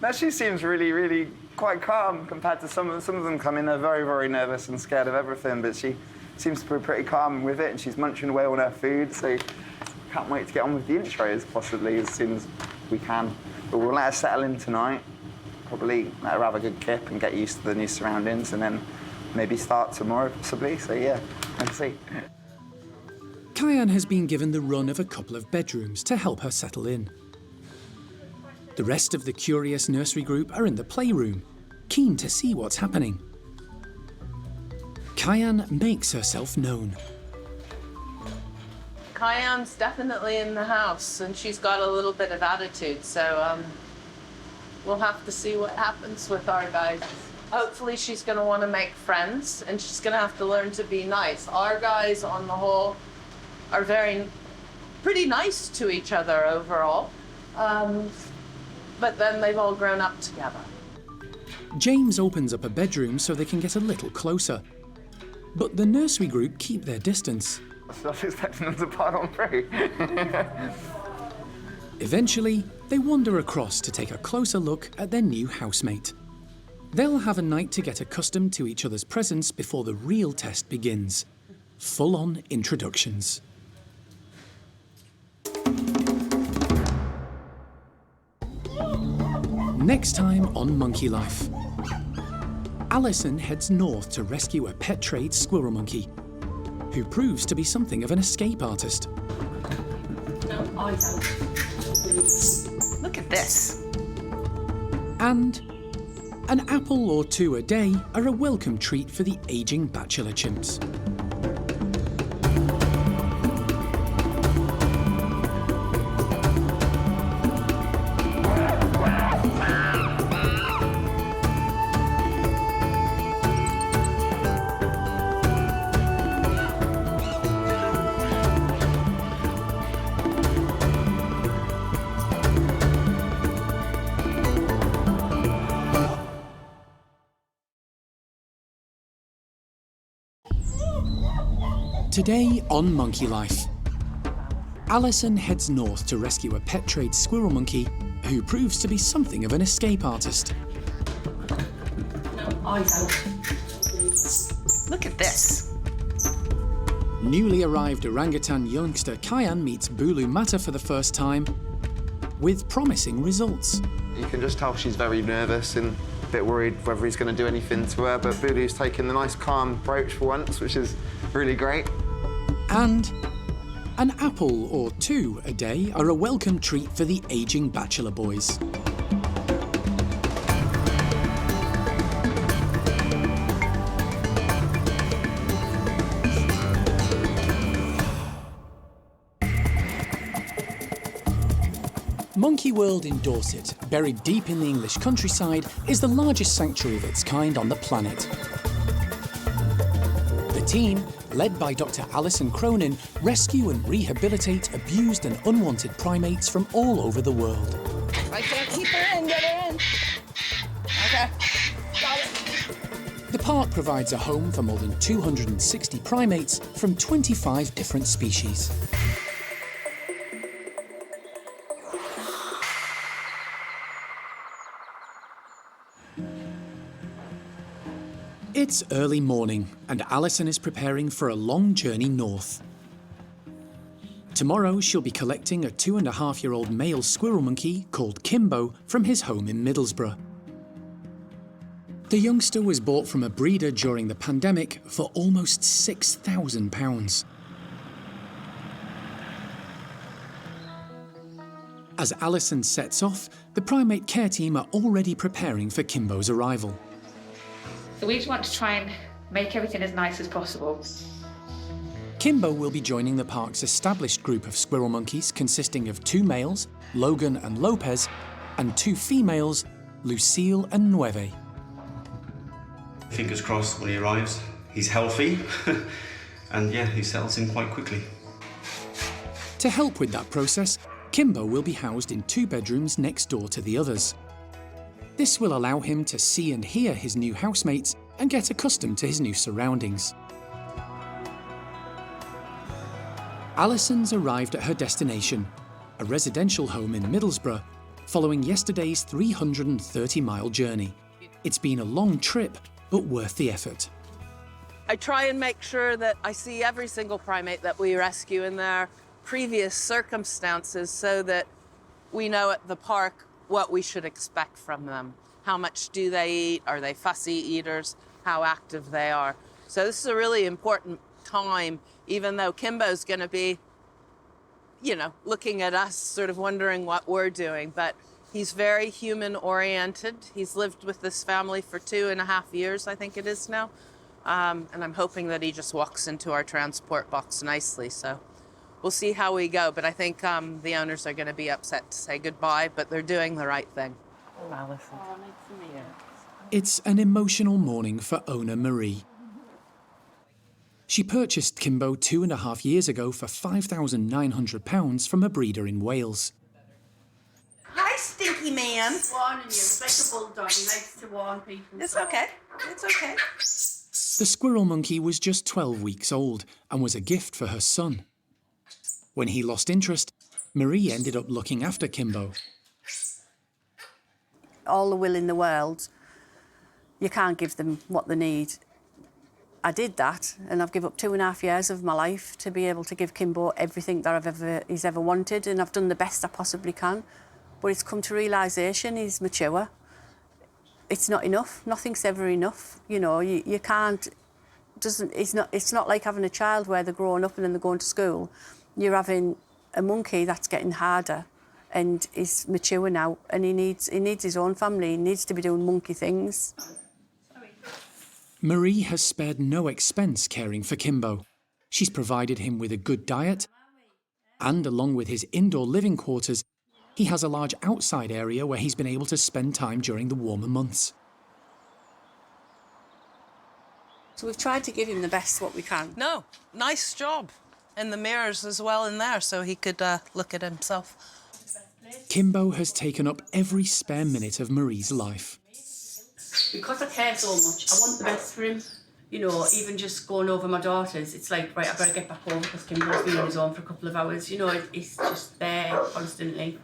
Now, she seems really, really quite calm compared to some of them come in, they're very, very nervous and scared of everything, but she seems to be pretty calm with it, and she's munching away on her food, so can't wait to get on with the intros, possibly, as soon as we can. But we'll let her settle in tonight, probably let her have a good kip and get used to the new surroundings, and then maybe start tomorrow, possibly, so yeah, let's see. Kayan has been given the run of a couple of bedrooms to help her settle in. The rest of the curious nursery group are in the playroom, keen to see what's happening. Kayan makes herself known. Kayan's definitely in the house, and she's got a little bit of attitude, so we'll have to see what happens with our guys. Hopefully she's going to want to make friends, and she's going to have to learn to be nice. Our guys, on the whole, are pretty nice to each other overall, but then they've all grown up together. James opens up a bedroom so they can get a little closer. But the nursery group keep their distance. I was expecting them to pile on through. Eventually, they wander across to take a closer look at their new housemate. They'll have a night to get accustomed to each other's presence before the real test begins. Full-on introductions. Next time on Monkey Life. Alison heads north to rescue a pet trade squirrel monkey, who proves to be something of an escape artist. No, I don't. Look at this. And an apple or two a day are a welcome treat for the aging bachelor chimps. Today on Monkey Life, Alison heads north to rescue a pet trade squirrel monkey who proves to be something of an escape artist. No, I don't. Look at this. Newly arrived orangutan youngster Kayan meets Bulu Mata for the first time, with promising results. You can just tell she's very nervous and a bit worried whether he's going to do anything to her, but Bulu's taken the nice calm approach for once, which is really great. And an apple or two a day are a welcome treat for the aging bachelor boys. Monkey World in Dorset, buried deep in the English countryside, is the largest sanctuary of its kind on the planet. The team, led by Dr. Alison Cronin, rescue and rehabilitate abused and unwanted primates from all over the world. Right there, keep her in, get her in. Okay, got it. The park provides a home for more than 260 primates from 25 different species. It's early morning, and Alison is preparing for a long journey north. Tomorrow, she'll be collecting a 2.5-year-old male squirrel monkey called Kimbo from his home in Middlesbrough. The youngster was bought from a breeder during the pandemic for almost £6,000. As Alison sets off, the primate care team are already preparing for Kimbo's arrival. So we just want to try and make everything as nice as possible. Kimbo will be joining the park's established group of squirrel monkeys consisting of 2 males, Logan and Lopez, and 2 females, Lucille and Nueve. Fingers crossed when he arrives, he's healthy, and yeah, he settles in quite quickly. To help with that process, Kimbo will be housed in 2 bedrooms next door to the others. This will allow him to see and hear his new housemates and get accustomed to his new surroundings. Alison's arrived at her destination, a residential home in Middlesbrough, following yesterday's 330-mile journey. It's been a long trip, but worth the effort. I try and make sure that I see every single primate that we rescue in their previous circumstances so that we know at the park what we should expect from them. How much do they eat? Are they fussy eaters? How active they are. So this is a really important time, even though Kimbo's going to be, you know, looking at us, sort of wondering what we're doing. But He's very human-oriented. He's lived with this family for 2.5 years, I think it is now. And I'm hoping that he just walks into our transport box nicely. So we'll see how we go. But I think the owners are going to be upset to say goodbye, but they're doing the right thing. Alison. It's an emotional morning for owner Marie. She purchased Kimbo 2.5 years ago for £5,900 from a breeder in Wales. Hi, stinky man. Warning you, it's like a bulldog. He likes to warn people. It's okay. It's okay. The squirrel monkey was just 12 weeks old and was a gift for her son. When he lost interest, Marie ended up looking after Kimbo. All the will in the world, you can't give them what they need. I did that, and I've given up 2.5 years of my life to be able to give Kimbo everything that he's ever wanted, and I've done the best I possibly can. But it's come to realisation he's mature. It's not enough. Nothing's ever enough. You know, you can't. It's not like having a child where they're growing up and then they're going to school. You're having a monkey that's getting harder, and he's mature now, and he needs his own family. He needs to be doing monkey things. Marie has spared no expense caring for Kimbo. She's provided him with a good diet, and along with his indoor living quarters, he has a large outside area where he's been able to spend time during the warmer months. So we've tried to give him the best what we can. No, nice job. And the mirrors as well in there so he could look at himself. Kimbo has taken up every spare minute of Marie's life. Because I care so much, I want the best for him. You know, even just going over my daughters, it's like, right, I better get back home because Kimbo's been on his own for a couple of hours. You know, he's just there constantly.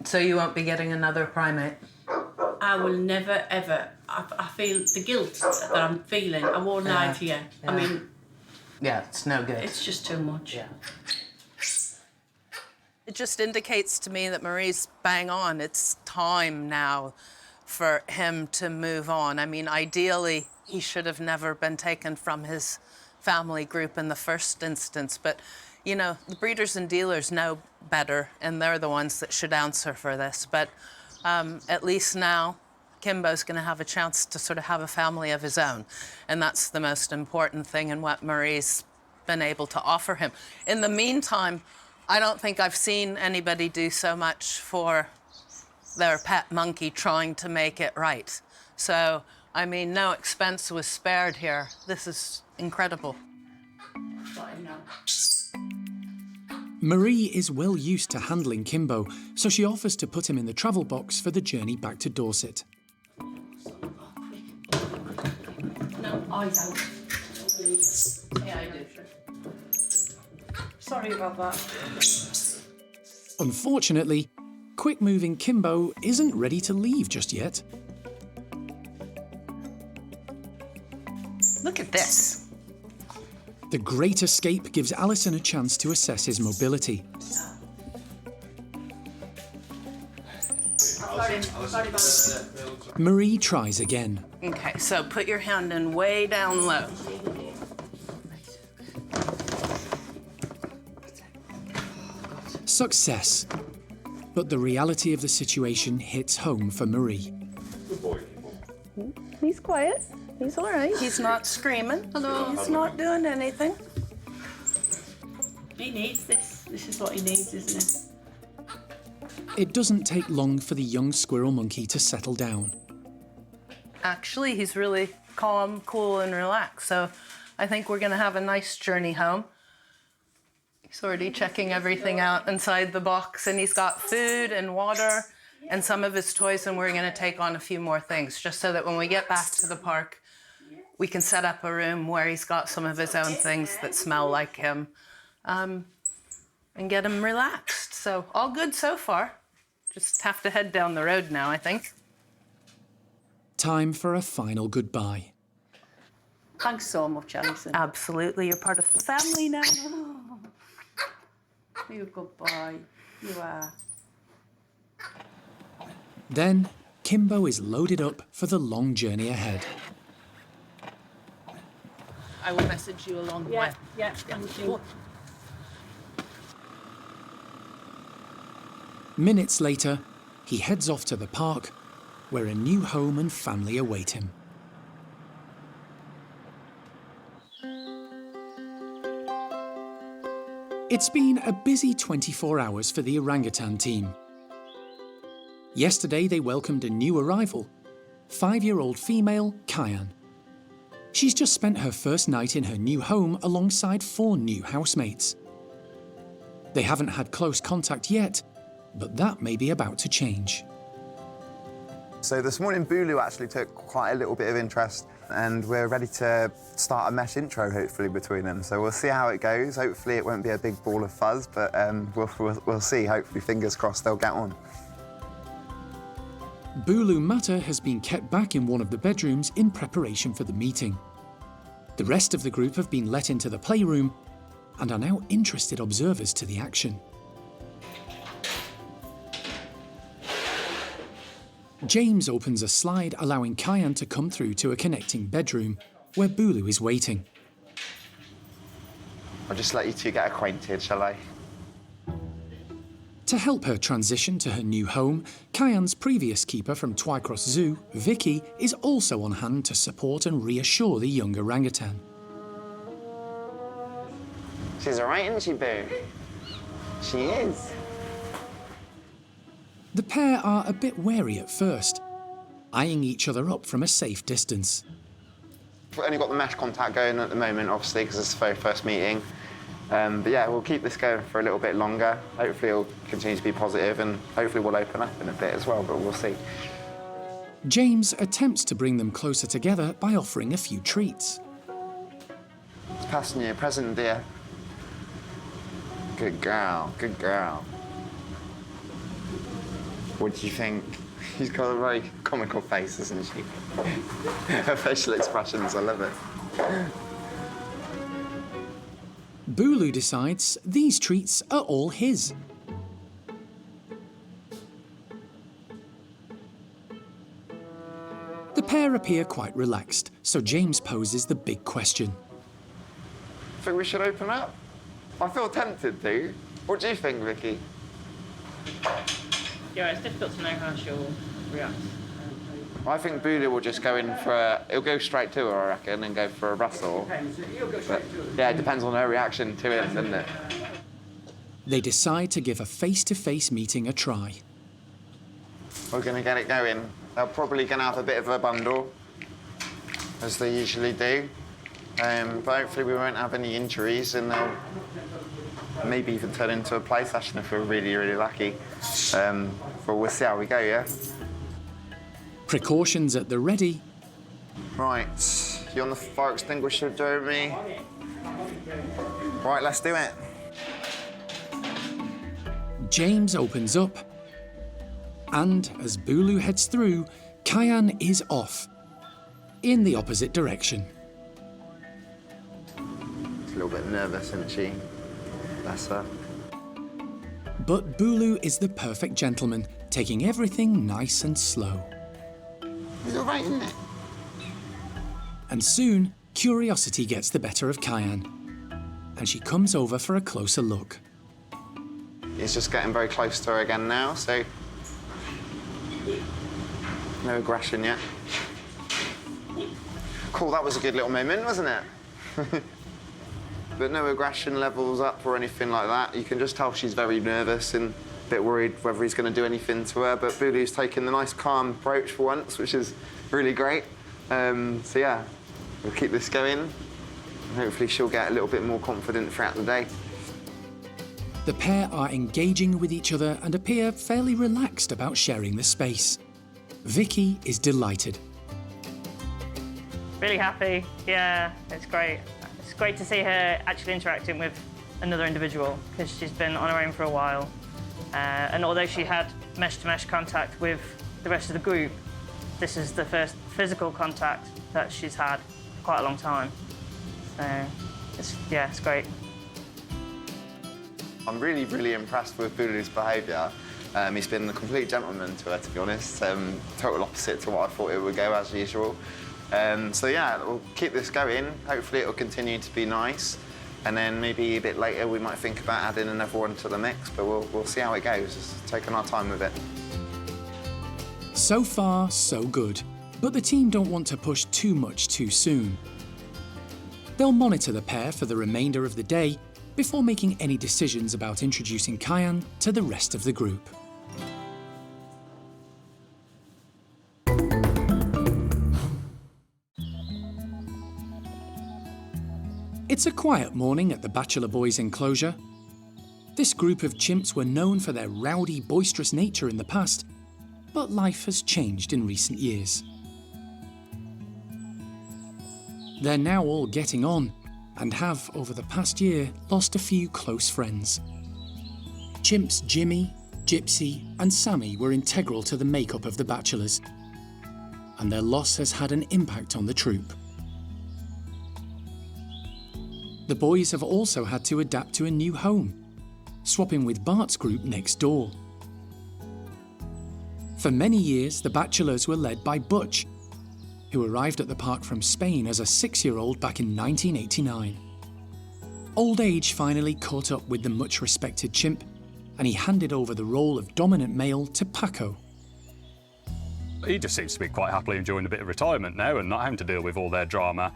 So you won't be getting another primate? I will never, ever. I feel the guilt that I'm feeling. I won't lie to you. Yeah. I mean... Yeah, it's no good. It's just too much. Yeah. It just indicates to me that Marie's bang on. It's time now for him to move on. I mean, ideally, he should have never been taken from his family group in the first instance. But, you know, the breeders and dealers know better, and they're the ones that should answer for this. But at least now, Kimbo's going to have a chance to sort of have a family of his own. And that's the most important thing and what Marie's been able to offer him. In the meantime, I don't think I've seen anybody do so much for their pet monkey trying to make it right. So, I mean, no expense was spared here. This is incredible. Marie is well used to handling Kimbo, so she offers to put him in the travel box for the journey back to Dorset. No, I don't. Yeah, I do. Sorry about that. Unfortunately, quick-moving Kimbo isn't ready to leave just yet. Look at this. The Great Escape gives Alison a chance to assess his mobility. Marie tries again. Okay, so put your hand in way down low. Success. But the reality of the situation hits home for Marie. Good boy. He's quiet. He's all right. He's not screaming. Hello. He's not doing anything. He needs this. This is what he needs, isn't it? It doesn't take long for the young squirrel monkey to settle down. Actually, he's really calm, cool, and relaxed. So I think we're going to have a nice journey home. He's already checking everything out inside the box, and he's got food and water and some of his toys, and we're going to take on a few more things just so that when we get back to the park, we can set up a room where he's got some of his own things that smell like him and get him relaxed. So all good so far. Just have to head down the road now, I think. Time for a final goodbye. Thanks so much, Alison. Absolutely, you're part of the family now. You're a good boy. You are. Then, Kimbo is loaded up for the long journey ahead. I will message you along the way. Yeah, thank you. Minutes later, he heads off to the park, where a new home and family await him. It's been a busy 24 hours for the orangutan team. Yesterday they welcomed a new arrival, 5-year-old female Kayan. She's just spent her first night in her new home alongside 4 new housemates. They haven't had close contact yet, but that may be about to change. So this morning, Bulu actually took quite a little bit of interest, and we're ready to start a mesh intro, hopefully, between them. So we'll see how it goes. Hopefully it won't be a big ball of fuzz, but we'll see. Hopefully, fingers crossed, they'll get on. Bulu Mata has been kept back in one of the bedrooms in preparation for the meeting. The rest of the group have been let into the playroom and are now interested observers to the action. James opens a slide allowing Kayan to come through to a connecting bedroom where Bulu is waiting. I'll just let you two get acquainted, shall I? To help her transition to her new home, Kayan's previous keeper from Twycross Zoo, Vicky, is also on hand to support and reassure the young orangutan. She's all right, isn't she, Boo? She is. The pair are a bit wary at first, eyeing each other up from a safe distance. We've only got the mesh contact going at the moment, obviously, because it's the very first meeting. But yeah, we'll keep this going for a little bit longer. Hopefully it'll continue to be positive, and hopefully we'll open up in a bit as well, but we'll see. James attempts to bring them closer together by offering a few treats. It's passing you a present, dear. Good girl, good girl. What do you think? She's got a very comical face, hasn't she? Her facial expressions, I love it. Bulu decides these treats are all his. The pair appear quite relaxed, so James poses the big question. Think we should open up? I feel tempted to. What do you think, Vicky? Yeah, it's difficult to know how she'll react. I think Bulu will just go in for he'll go straight to her, I reckon, and go for a rustle. Yeah, it depends on her reaction to it, doesn't it? They decide to give a face-to-face meeting a try. We're going to get it going. They're probably going to have a bit of a bundle, as they usually do. But hopefully we won't have any injuries, and they'll maybe even turn into a play session if we're really, really lucky. But we'll see how we go, yeah? Precautions at the ready. Right, you on the fire extinguisher, Jeremy? Right, let's do it. James opens up, and as Bulu heads through, Kayan is off, in the opposite direction. She's a little bit nervous, isn't she? Bless her. But Bulu is the perfect gentleman, taking everything nice and slow. It's all right, isn't it? And soon, curiosity gets the better of Kayan, and she comes over for a closer look. He's just getting very close to her again now, so no aggression yet. Cool, that was a good little moment, wasn't it? But no aggression levels up or anything like that. You can just tell she's very nervous and a bit worried whether he's going to do anything to her, but Bulu's taking the nice, calm approach for once, which is really great. So yeah, we'll keep this going, and hopefully she'll get a little bit more confident throughout the day. The pair are engaging with each other and appear fairly relaxed about sharing the space. Vicky is delighted. Really happy, yeah, it's great. It's great to see her actually interacting with another individual, because she's been on her own for a while. And although she had mesh-to-mesh contact with the rest of the group, this is the first physical contact that she's had for quite a long time. So, it's great. I'm really, really impressed with Bulu's behaviour. He's been a complete gentleman to her, to be honest. Total opposite to what I thought it would go, as usual. So yeah, we'll keep this going. Hopefully it'll continue to be nice. And then maybe a bit later we might think about adding another one to the mix, but we'll see how it goes. Just taking our time with it. So far, so good, but the team don't want to push too much too soon. They'll monitor the pair for the remainder of the day before making any decisions about introducing Kayan to the rest of the group. It's a quiet morning at the Bachelor Boys' enclosure. This group of chimps were known for their rowdy, boisterous nature in the past, but life has changed in recent years. They're now all getting on, and have, over the past year, lost a few close friends. Chimps Jimmy, Gypsy and Sammy were integral to the makeup of the Bachelors, and their loss has had an impact on the troupe. The boys have also had to adapt to a new home, swapping with Bart's group next door. For many years, the Bachelors were led by Butch, who arrived at the park from Spain as a 6-year-old back in 1989. Old age finally caught up with the much-respected chimp, and he handed over the role of dominant male to Paco. He just seems to be quite happily enjoying a bit of retirement now and not having to deal with all their drama.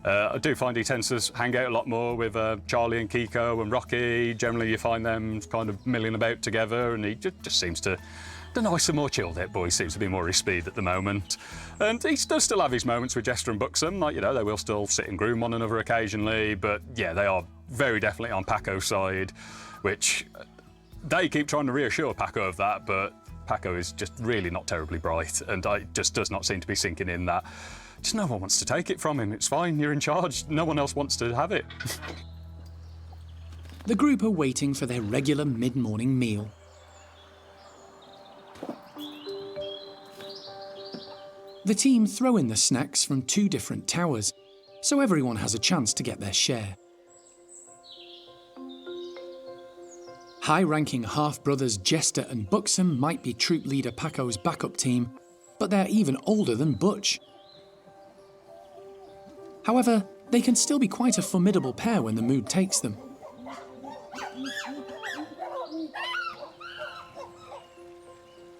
I do find he tends to hang out a lot more with Charlie and Kiko and Rocky. Generally, you find them kind of milling about together, and he just seems to... The nicer, more chilled out boy seems to be more his speed at the moment. And he does still have his moments with Jester and Buxom, like, you know, they will still sit and groom one another occasionally, but yeah, they are very definitely on Paco's side, which they keep trying to reassure Paco of that, but Paco is just really not terribly bright, and it just does not seem to be sinking in that just no one wants to take it from him. It's fine, you're in charge, no one else wants to have it. The group are waiting for their regular mid-morning meal. The team throw in the snacks from 2 different towers, so everyone has a chance to get their share. High-ranking half-brothers Jester and Buxom might be troop leader Paco's backup team, but they're even older than Butch. However, they can still be quite a formidable pair when the mood takes them.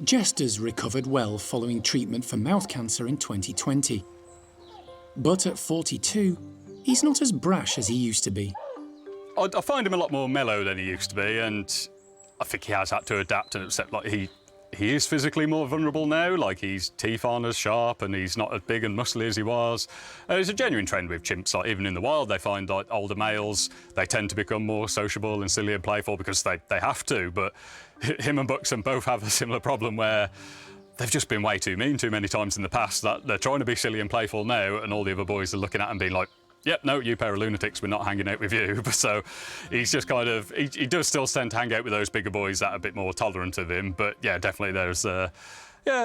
Jester's recovered well following treatment for mouth cancer in 2020. But at 42, he's not as brash as he used to be. I find him a lot more mellow than he used to be, and I think he has had to adapt and accept, like, he is physically more vulnerable now, like his teeth aren't as sharp and he's not as big and muscly as he was. It's a genuine trend with chimps, like even in the wild they find like older males, they tend to become more sociable and silly and playful because they have to, but him and Buxom both have a similar problem where they've just been way too mean too many times in the past, that they're trying to be silly and playful now and all the other boys are looking at him being like, yep, no, you pair of lunatics, we're not hanging out with you. So he's just kind of, he does still tend to hang out with those bigger boys that are a bit more tolerant of him. But yeah, definitely there's a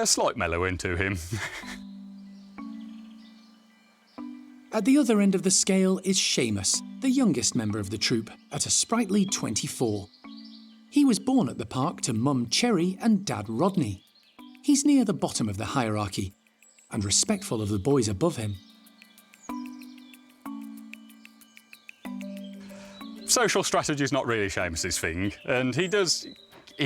slight mellow into him. At the other end of the scale is Seamus, the youngest member of the troupe, at a sprightly 24. He was born at the park to Mum Cherry and Dad Rodney. He's near the bottom of the hierarchy and respectful of the boys above him. Social strategy is not really Seamus's thing, and he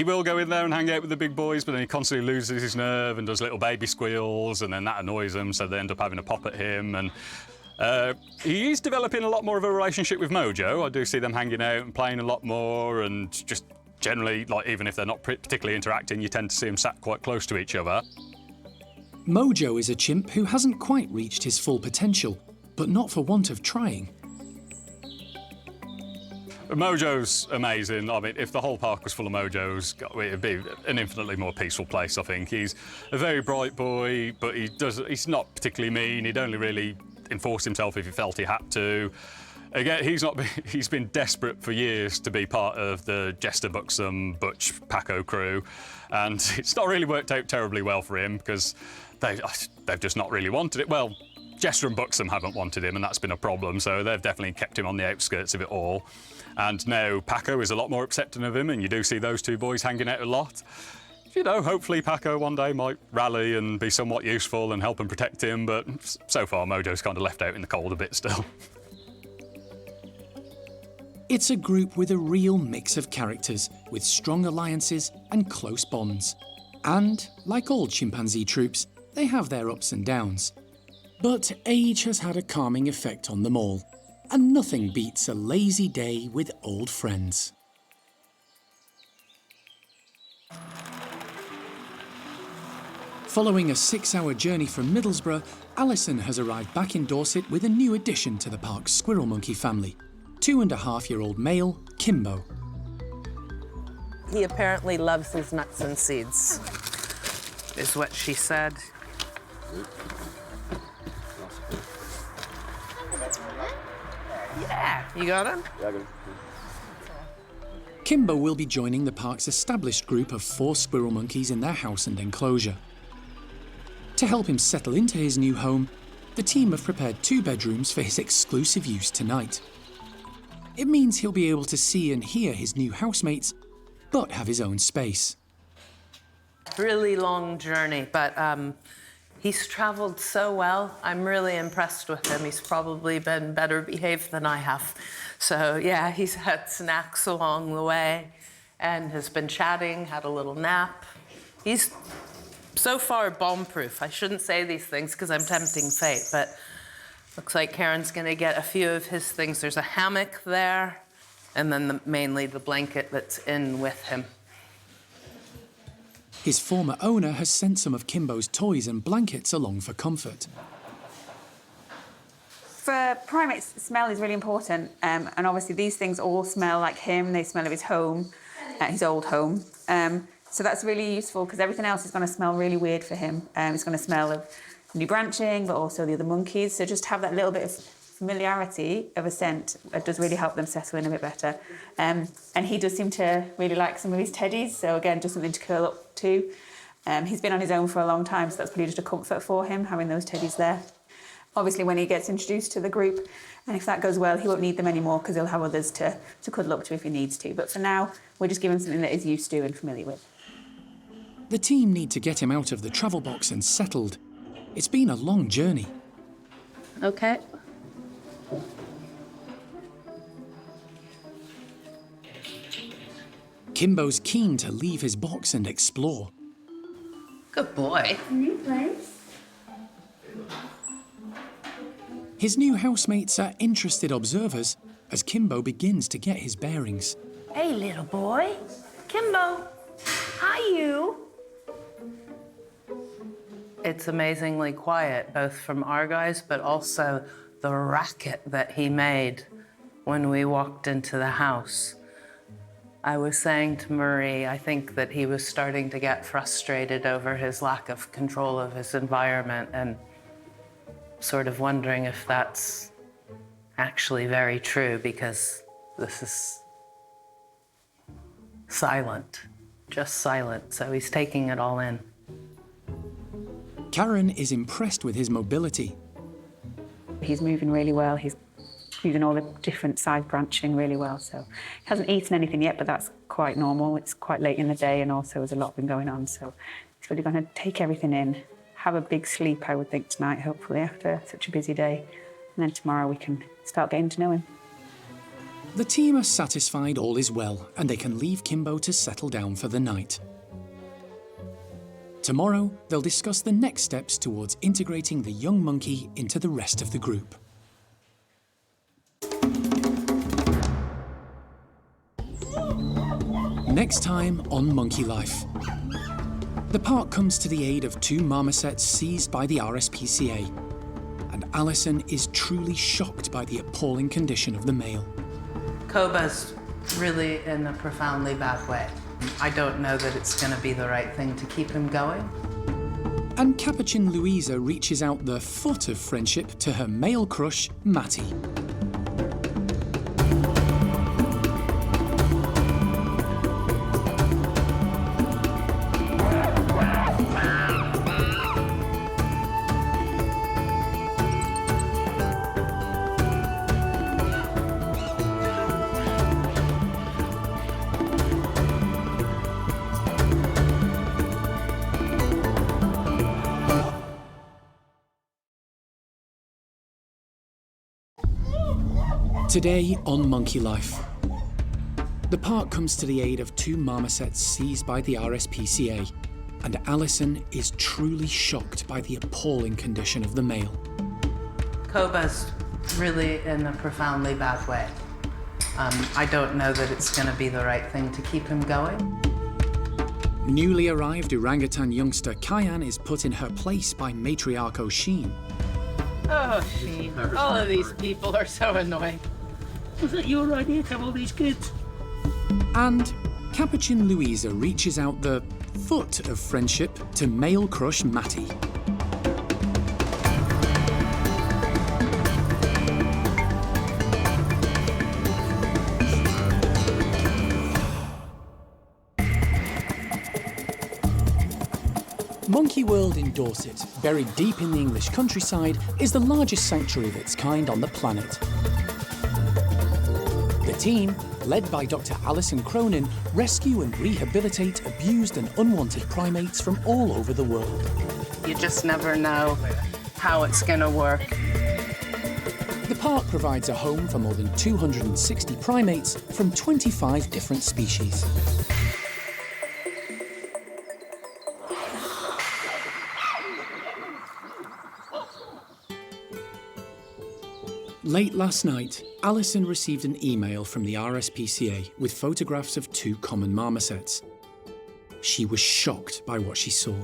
will go in there and hang out with the big boys, but then he constantly loses his nerve and does little baby squeals, and then that annoys them, so they end up having a pop at him. And he is developing a lot more of a relationship with Mojo. I do see them hanging out and playing a lot more, and just generally, like, even if they're not particularly interacting, you tend to see them sat quite close to each other. Mojo is a chimp who hasn't quite reached his full potential, but not for want of trying. Mojo's amazing. I mean, if the whole park was full of Mojos, it'd be an infinitely more peaceful place, I think. He's a very bright boy, but he's not particularly mean. He'd only really enforce himself if he felt he had to. Again, he's been desperate for years to be part of the Jester, Buxom, Butch, Paco crew, and it's not really worked out terribly well for him because they've just not really wanted it. Well, Jester and Buxom haven't wanted him, and that's been a problem, so they've definitely kept him on the outskirts of it all. And now Paco is a lot more accepting of him, and you do see those two boys hanging out a lot. You know, hopefully Paco one day might rally and be somewhat useful and help and protect him, but so far Mojo's kind of left out in the cold a bit still. It's a group with a real mix of characters, with strong alliances and close bonds. And, like all chimpanzee troops, they have their ups and downs. But age has had a calming effect on them all, and nothing beats a lazy day with old friends. Following a 6-hour journey from Middlesbrough, Alison has arrived back in Dorset with a new addition to the park's squirrel monkey family, 2.5-year-old male, Kimbo. He apparently loves his nuts and seeds, is what she said. Yeah, you got him? Yeah, I got him. Kimbo will be joining the park's established group of 4 squirrel monkeys in their house and enclosure. To help him settle into his new home, the team have prepared 2 bedrooms for his exclusive use tonight. It means he'll be able to see and hear his new housemates, but have his own space. Really long journey, but he's traveled so well. I'm really impressed with him. He's probably been better behaved than I have. So yeah, he's had snacks along the way and has been chatting, had a little nap. He's so far bomb-proof. I shouldn't say these things because I'm tempting fate, but looks like Karen's gonna get a few of his things. There's a hammock there, and then mainly the blanket that's in with him. His former owner has sent some of Kimbo's toys and blankets along for comfort. For primates, smell is really important, and obviously these things all smell like him. They smell of his home, his old home. So that's really useful because everything else is going to smell really weird for him. It's going to smell of new branching, but also the other monkeys. So just have that little bit of familiarity of a scent does really help them settle in a bit better. And he does seem to really like some of his teddies. So again, just something to curl up to. He's been on his own for a long time, so that's probably just a comfort for him, having those teddies there. Obviously, when he gets introduced to the group, and if that goes well, he won't need them anymore because he'll have others to cuddle up to if he needs to. But for now, we're just giving him something that he's used to and familiar with. The team need to get him out of the travel box and settled. It's been a long journey. Okay. Kimbo's keen to leave his box and explore. Good boy. New place. His new housemates are interested observers as Kimbo begins to get his bearings. Hey, little boy. Kimbo. Hi, you. It's amazingly quiet, both from our guys, but also the racket that he made when we walked into the house. I was saying to Marie, I think that he was starting to get frustrated over his lack of control of his environment and sort of wondering if that's actually very true because this is silent, just silent. So he's taking it all in. Karen is impressed with his mobility. He's moving really well. He's using all the different side branching really well. So he hasn't eaten anything yet, but that's quite normal. It's quite late in the day and also there's a lot been going on. So he's really going to take everything in, have a big sleep, I would think, tonight, hopefully, after such a busy day. And then tomorrow we can start getting to know him. The team are satisfied all is well and they can leave Kimbo to settle down for the night. Tomorrow, they'll discuss the next steps towards integrating the young monkey into the rest of the group. Next time on Monkey Life. The park comes to the aid of 2 marmosets seized by the RSPCA, and Alison is truly shocked by the appalling condition of the male. Koba's really in a profoundly bad way. I don't know that it's going to be the right thing to keep him going. And Capuchin Louisa reaches out the foot of friendship to her male crush, Mattie. Today on Monkey Life. The park comes to the aid of 2 marmosets seized by the RSPCA, and Alison is truly shocked by the appalling condition of the male. Koba's really in a profoundly bad way. I don't know that it's going to be the right thing to keep him going. Newly arrived orangutan youngster Kayan is put in her place by matriarch Sheen. Oh, Sheen. All of these people are so annoying. Was that your idea to have all these kids? And Capuchin Louisa reaches out the foot of friendship to male crush Mattie. Monkey World in Dorset, buried deep in the English countryside, is the largest sanctuary of its kind on the planet. The team, led by Dr. Alison Cronin, rescue and rehabilitate abused and unwanted primates from all over the world. You just never know how it's going to work. The park provides a home for more than 260 primates from 25 different species. Late last night, Alison received an email from the RSPCA with photographs of 2 common marmosets. She was shocked by what she saw.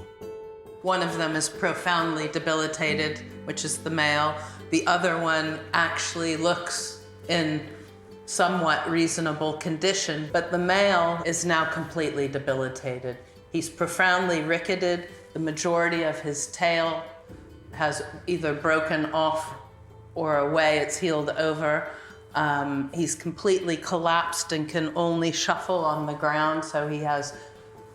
One of them is profoundly debilitated, which is the male. The other one actually looks in somewhat reasonable condition, but the male is now completely debilitated. He's profoundly ricketed. The majority of his tail has either broken off or a way it's healed over. He's completely collapsed and can only shuffle on the ground, so he has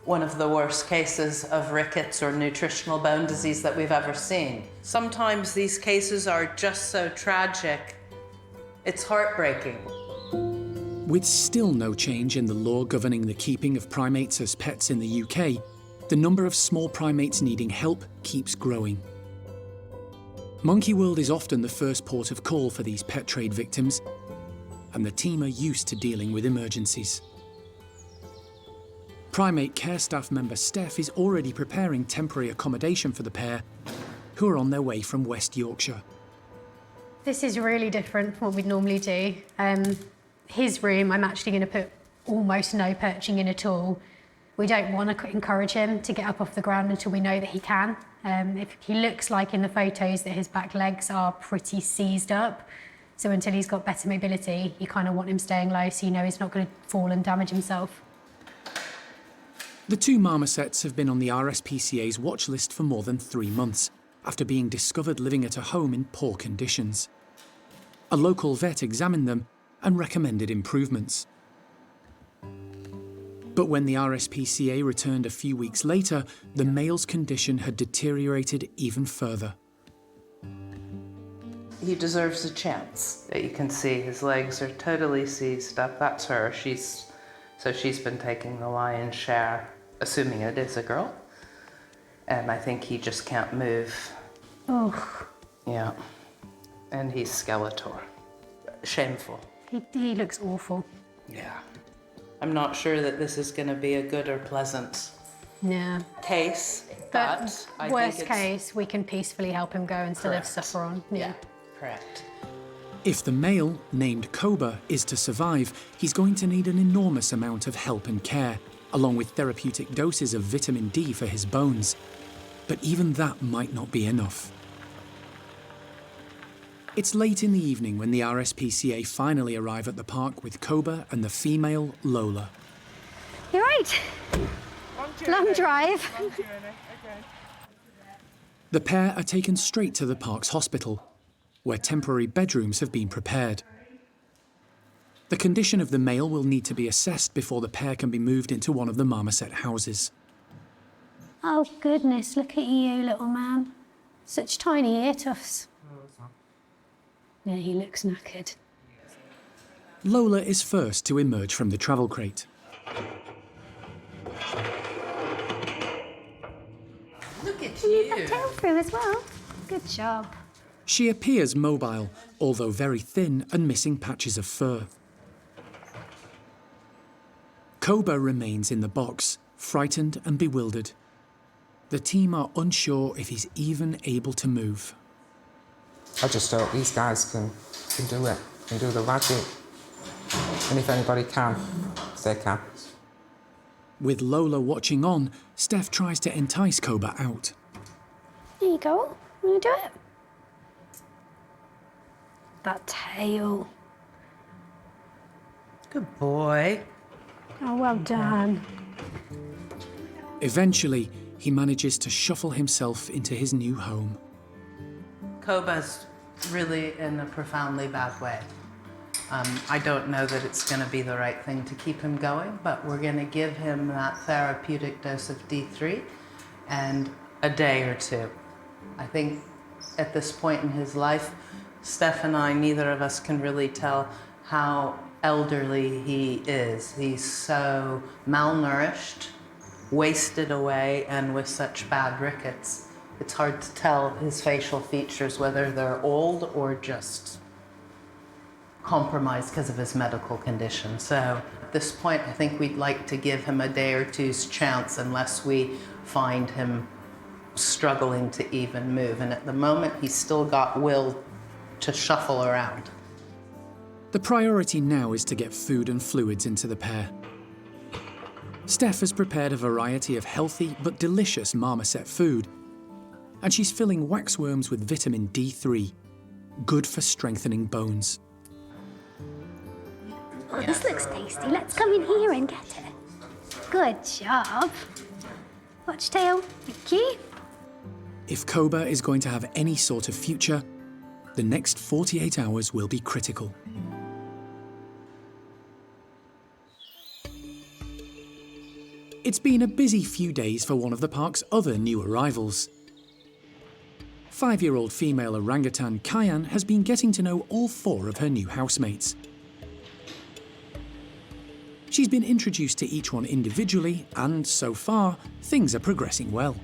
one of the worst cases of rickets or nutritional bone disease that we've ever seen. Sometimes these cases are just so tragic, it's heartbreaking. With still no change in the law governing the keeping of primates as pets in the UK, the number of small primates needing help keeps growing. Monkey World is often the first port of call for these pet trade victims, and the team are used to dealing with emergencies. Primate care staff member Steph is already preparing temporary accommodation for the pair, who are on their way from West Yorkshire. This is really different from what we'd normally do. His room, I'm actually going to put almost no perching in at all. We don't want to encourage him to get up off the ground until we know that he can. If he looks like in the photos that his back legs are pretty seized up, so until he's got better mobility, you kind of want him staying low so you know he's not going to fall and damage himself. The 2 marmosets have been on the RSPCA's watch list for more than 3 months, after being discovered living at a home in poor conditions. A local vet examined them and recommended improvements. But when the RSPCA returned a few weeks later, the male's condition had deteriorated even further. He deserves a chance. You can see his legs are totally seized up. That's her. She's been taking the lion's share, assuming it is a girl. And I think he just can't move. Oh. Yeah. And he's Skeletor. Shameful. He looks awful. Yeah. I'm not sure that this is going to be a good or pleasant case, but I worst think it's... case, we can peacefully help him go instead of suffer on. Yeah, correct. If the male, named Koba, is to survive, he's going to need an enormous amount of help and care, along with therapeutic doses of vitamin D for his bones. But even that might not be enough. It's late in the evening when the RSPCA finally arrive at the park with Koba and the female Lola. You're right. Long drive. The pair are taken straight to the park's hospital, where temporary bedrooms have been prepared. The condition of the male will need to be assessed before the pair can be moved into one of the marmoset houses. Oh goodness, look at you, little man. Such tiny ear tufts. Yeah, he looks knackered. Lola is first to emerge from the travel crate. Look at you. You got tail through as well. Good job. She appears mobile, although very thin and missing patches of fur. Koba remains in the box, frightened and bewildered. The team are unsure if he's even able to move. I just hope these guys can do it, can do the magic. And if anybody can, they can. With Lola watching on, Steph tries to entice Koba out. There you go. Want to do it? That tail. Good boy. Oh, well done. Eventually, he manages to shuffle himself into his new home. Koba's really in a profoundly bad way. I don't know that it's going to be the right thing to keep him going, but we're going to give him that therapeutic dose of D3 and a day or two. I think at this point in his life, Steph and I, neither of us can really tell how elderly he is. He's so malnourished, wasted away, and with such bad rickets. It's hard to tell his facial features, whether they're old or just compromised because of his medical condition. So at this point, I think we'd like to give him a day or two's chance unless we find him struggling to even move. And at the moment, he's still got will to shuffle around. The priority now is to get food and fluids into the pair. Steph has prepared a variety of healthy but delicious marmoset food, and she's filling waxworms with vitamin D3, good for strengthening bones. Oh, this looks tasty. Let's come in here and get it. Good job. Watch tail. Thank you. If Koba is going to have any sort of future, the next 48 hours will be critical. It's been a busy few days for one of the park's other new arrivals. 5-year-old female orangutan Kayan has been getting to know all 4 of her new housemates. She's been introduced to each one individually, and so far, things are progressing well.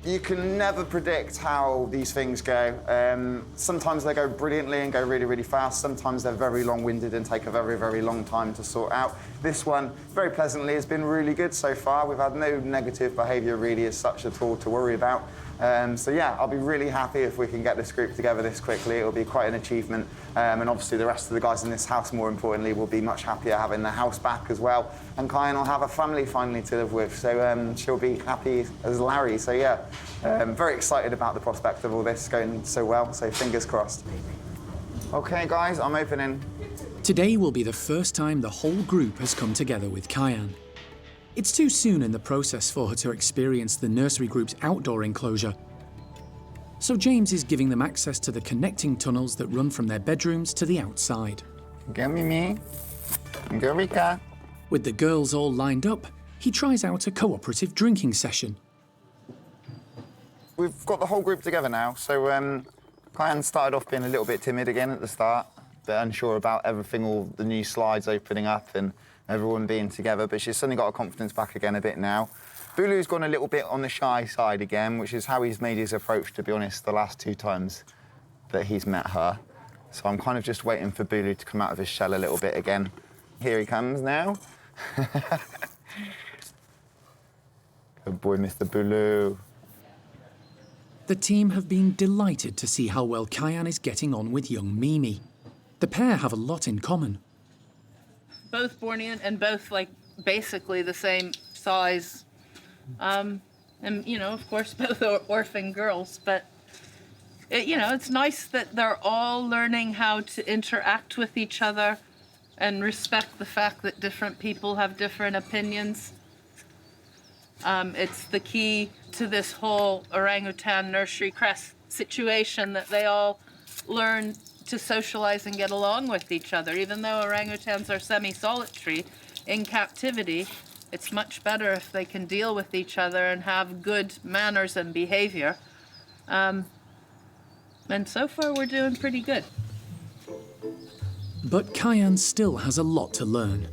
You can never predict how these things go. Sometimes they go brilliantly and go really, really fast. Sometimes they're very long-winded and take a very, very long time to sort out. This one, very pleasantly, has been really good so far. We've had no negative behaviour really as such at all to worry about. So yeah, I'll be really happy if we can get this group together this quickly. It'll be quite an achievement. And obviously the rest of the guys in this house, more importantly, will be much happier having the house back as well. And Kayan will have a family finally to live with. So she'll be happy as Larry. So yeah, very excited about the prospect of all this going so well. So fingers crossed. Okay, guys, I'm opening. Today will be the first time the whole group has come together with Kayan. It's too soon in the process for her to experience the nursery group's outdoor enclosure. So James is giving them access to the connecting tunnels that run from their bedrooms to the outside. Go Mimi. Go Rika. With the girls all lined up, he tries out a cooperative drinking session. We've got the whole group together now, so Kayan started off being a little bit timid again at the start, a bit unsure about everything, all the new slides opening up and everyone being together, but she's suddenly got her confidence back again a bit now. Bulu's gone a little bit on the shy side again, which is how he's made his approach, to be honest, the last 2 times that he's met her. So I'm kind of just waiting for Bulu to come out of his shell a little bit again. Here he comes now. Good boy, Mr. Bulu. The team have been delighted to see how well Kayan is getting on with young Mimi. The pair have a lot in common. Both Bornean and both, like, basically the same size. And, you know, of course, both are orphan girls, but, you know, it's nice that they're all learning how to interact with each other and respect the fact that different people have different opinions. It's the key to this whole orangutan nursery crest situation that they all learn to socialize and get along with each other. Even though orangutans are semi-solitary in captivity, it's much better if they can deal with each other and have good manners and behavior. And so far, we're doing pretty good. But Kayan still has a lot to learn.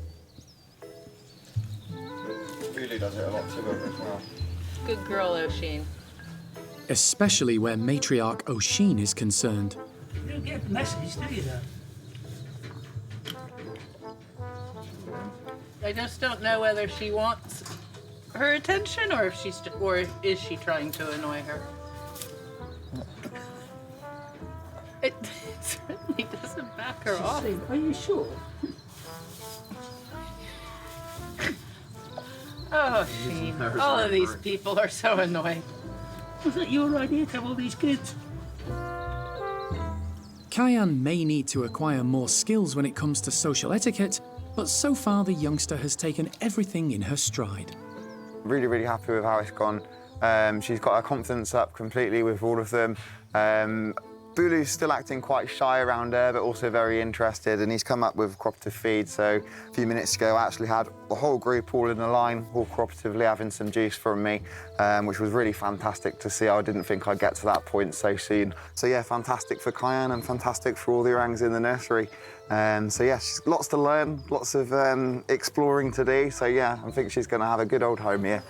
Bulu does it a lot too as well. Good girl, Oisin. Especially where matriarch Oisin is concerned. You don't get the message, do you, though? I just don't know whether she wants her attention, or is she trying to annoy her? It certainly doesn't back her off. Are you sure? Oh, Sheen. All of these people are so annoying. Was it your idea to have all these kids? Kayan may need to acquire more skills when it comes to social etiquette, but so far the youngster has taken everything in her stride. Really, really happy with how it's gone. She's got her confidence up completely with all of them. Bulu's still acting quite shy around her, but also very interested, and he's come up with cooperative feed. So a few minutes ago, I actually had the whole group all in a line, all cooperatively having some juice from me, which was really fantastic to see. I didn't think I'd get to that point so soon. So yeah, fantastic for Cayenne and fantastic for all the orangs in the nursery. So yeah, she's lots to learn, lots of exploring to do. So yeah, I think she's going to have a good old home here.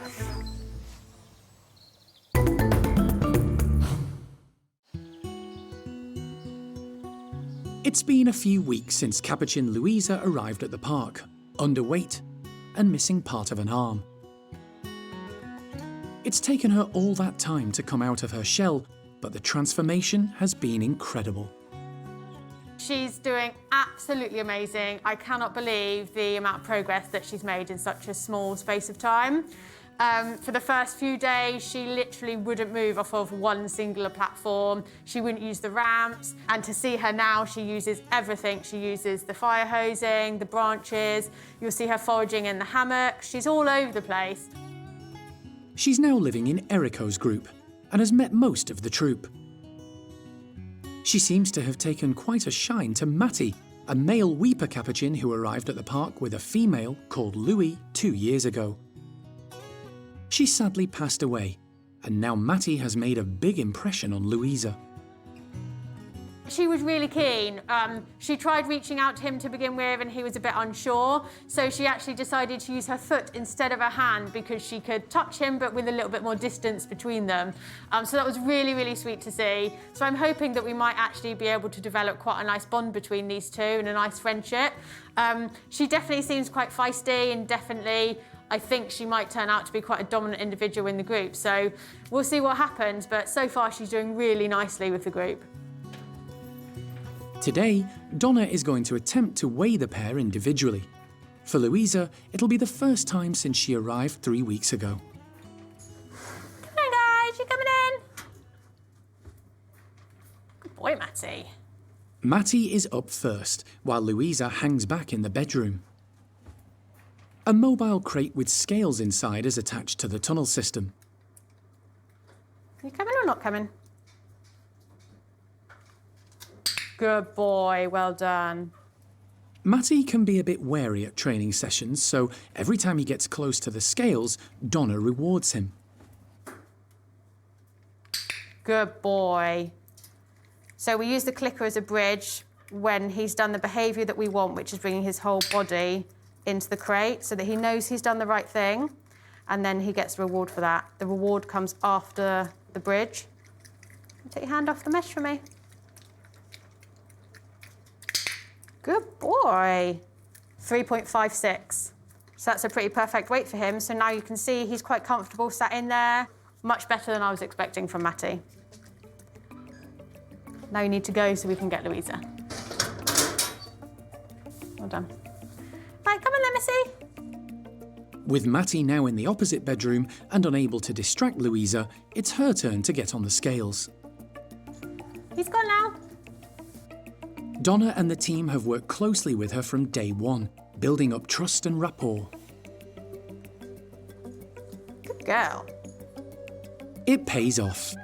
It's been a few weeks since Capuchin Louisa arrived at the park, underweight and missing part of an arm. It's taken her all that time to come out of her shell, but the transformation has been incredible. She's doing absolutely amazing. I cannot believe the amount of progress that she's made in such a small space of time. For the first few days, she literally wouldn't move off of one singular platform. She wouldn't use the ramps. And to see her now, she uses everything. She uses the fire hosing, the branches. You'll see her foraging in the hammock. She's all over the place. She's now living in Erico's group and has met most of the troop. She seems to have taken quite a shine to Mattie, a male weeper capuchin who arrived at the park with a female called Louie 2 years ago. She sadly passed away, and now Mattie has made a big impression on Louisa. She was really keen. She tried reaching out to him to begin with, and he was a bit unsure. So she actually decided to use her foot instead of her hand because she could touch him, but with a little bit more distance between them. So that was really, really sweet to see. So I'm hoping that we might actually be able to develop quite a nice bond between these two and a nice friendship. She definitely seems quite feisty, and definitely I think she might turn out to be quite a dominant individual in the group. So we'll see what happens, but so far she's doing really nicely with the group. Today, Donna is going to attempt to weigh the pair individually. For Louisa, it'll be the first time since she arrived 3 weeks ago. Come on, guys, you coming in? Good boy, Mattie. Mattie is up first, while Louisa hangs back in the bedroom. A mobile crate with scales inside is attached to the tunnel system. Are you coming or not coming? Good boy, well done. Mattie can be a bit wary at training sessions, so every time he gets close to the scales, Donna rewards him. Good boy. So we use the clicker as a bridge when he's done the behaviour that we want, which is bringing his whole body into the crate so that he knows he's done the right thing, and then he gets the reward for that. The reward comes after the bridge. Take your hand off the mesh for me. Good boy. 3.56. So that's a pretty perfect weight for him. So now you can see he's quite comfortable sat in there. Much better than I was expecting from Mattie. Now you need to go so we can get Louisa. Well done. Right, come on then, Missy. With Mattie now in the opposite bedroom and unable to distract Louisa, it's her turn to get on the scales. He's gone now. Donna and the team have worked closely with her from day one, building up trust and rapport. Good girl. It pays off.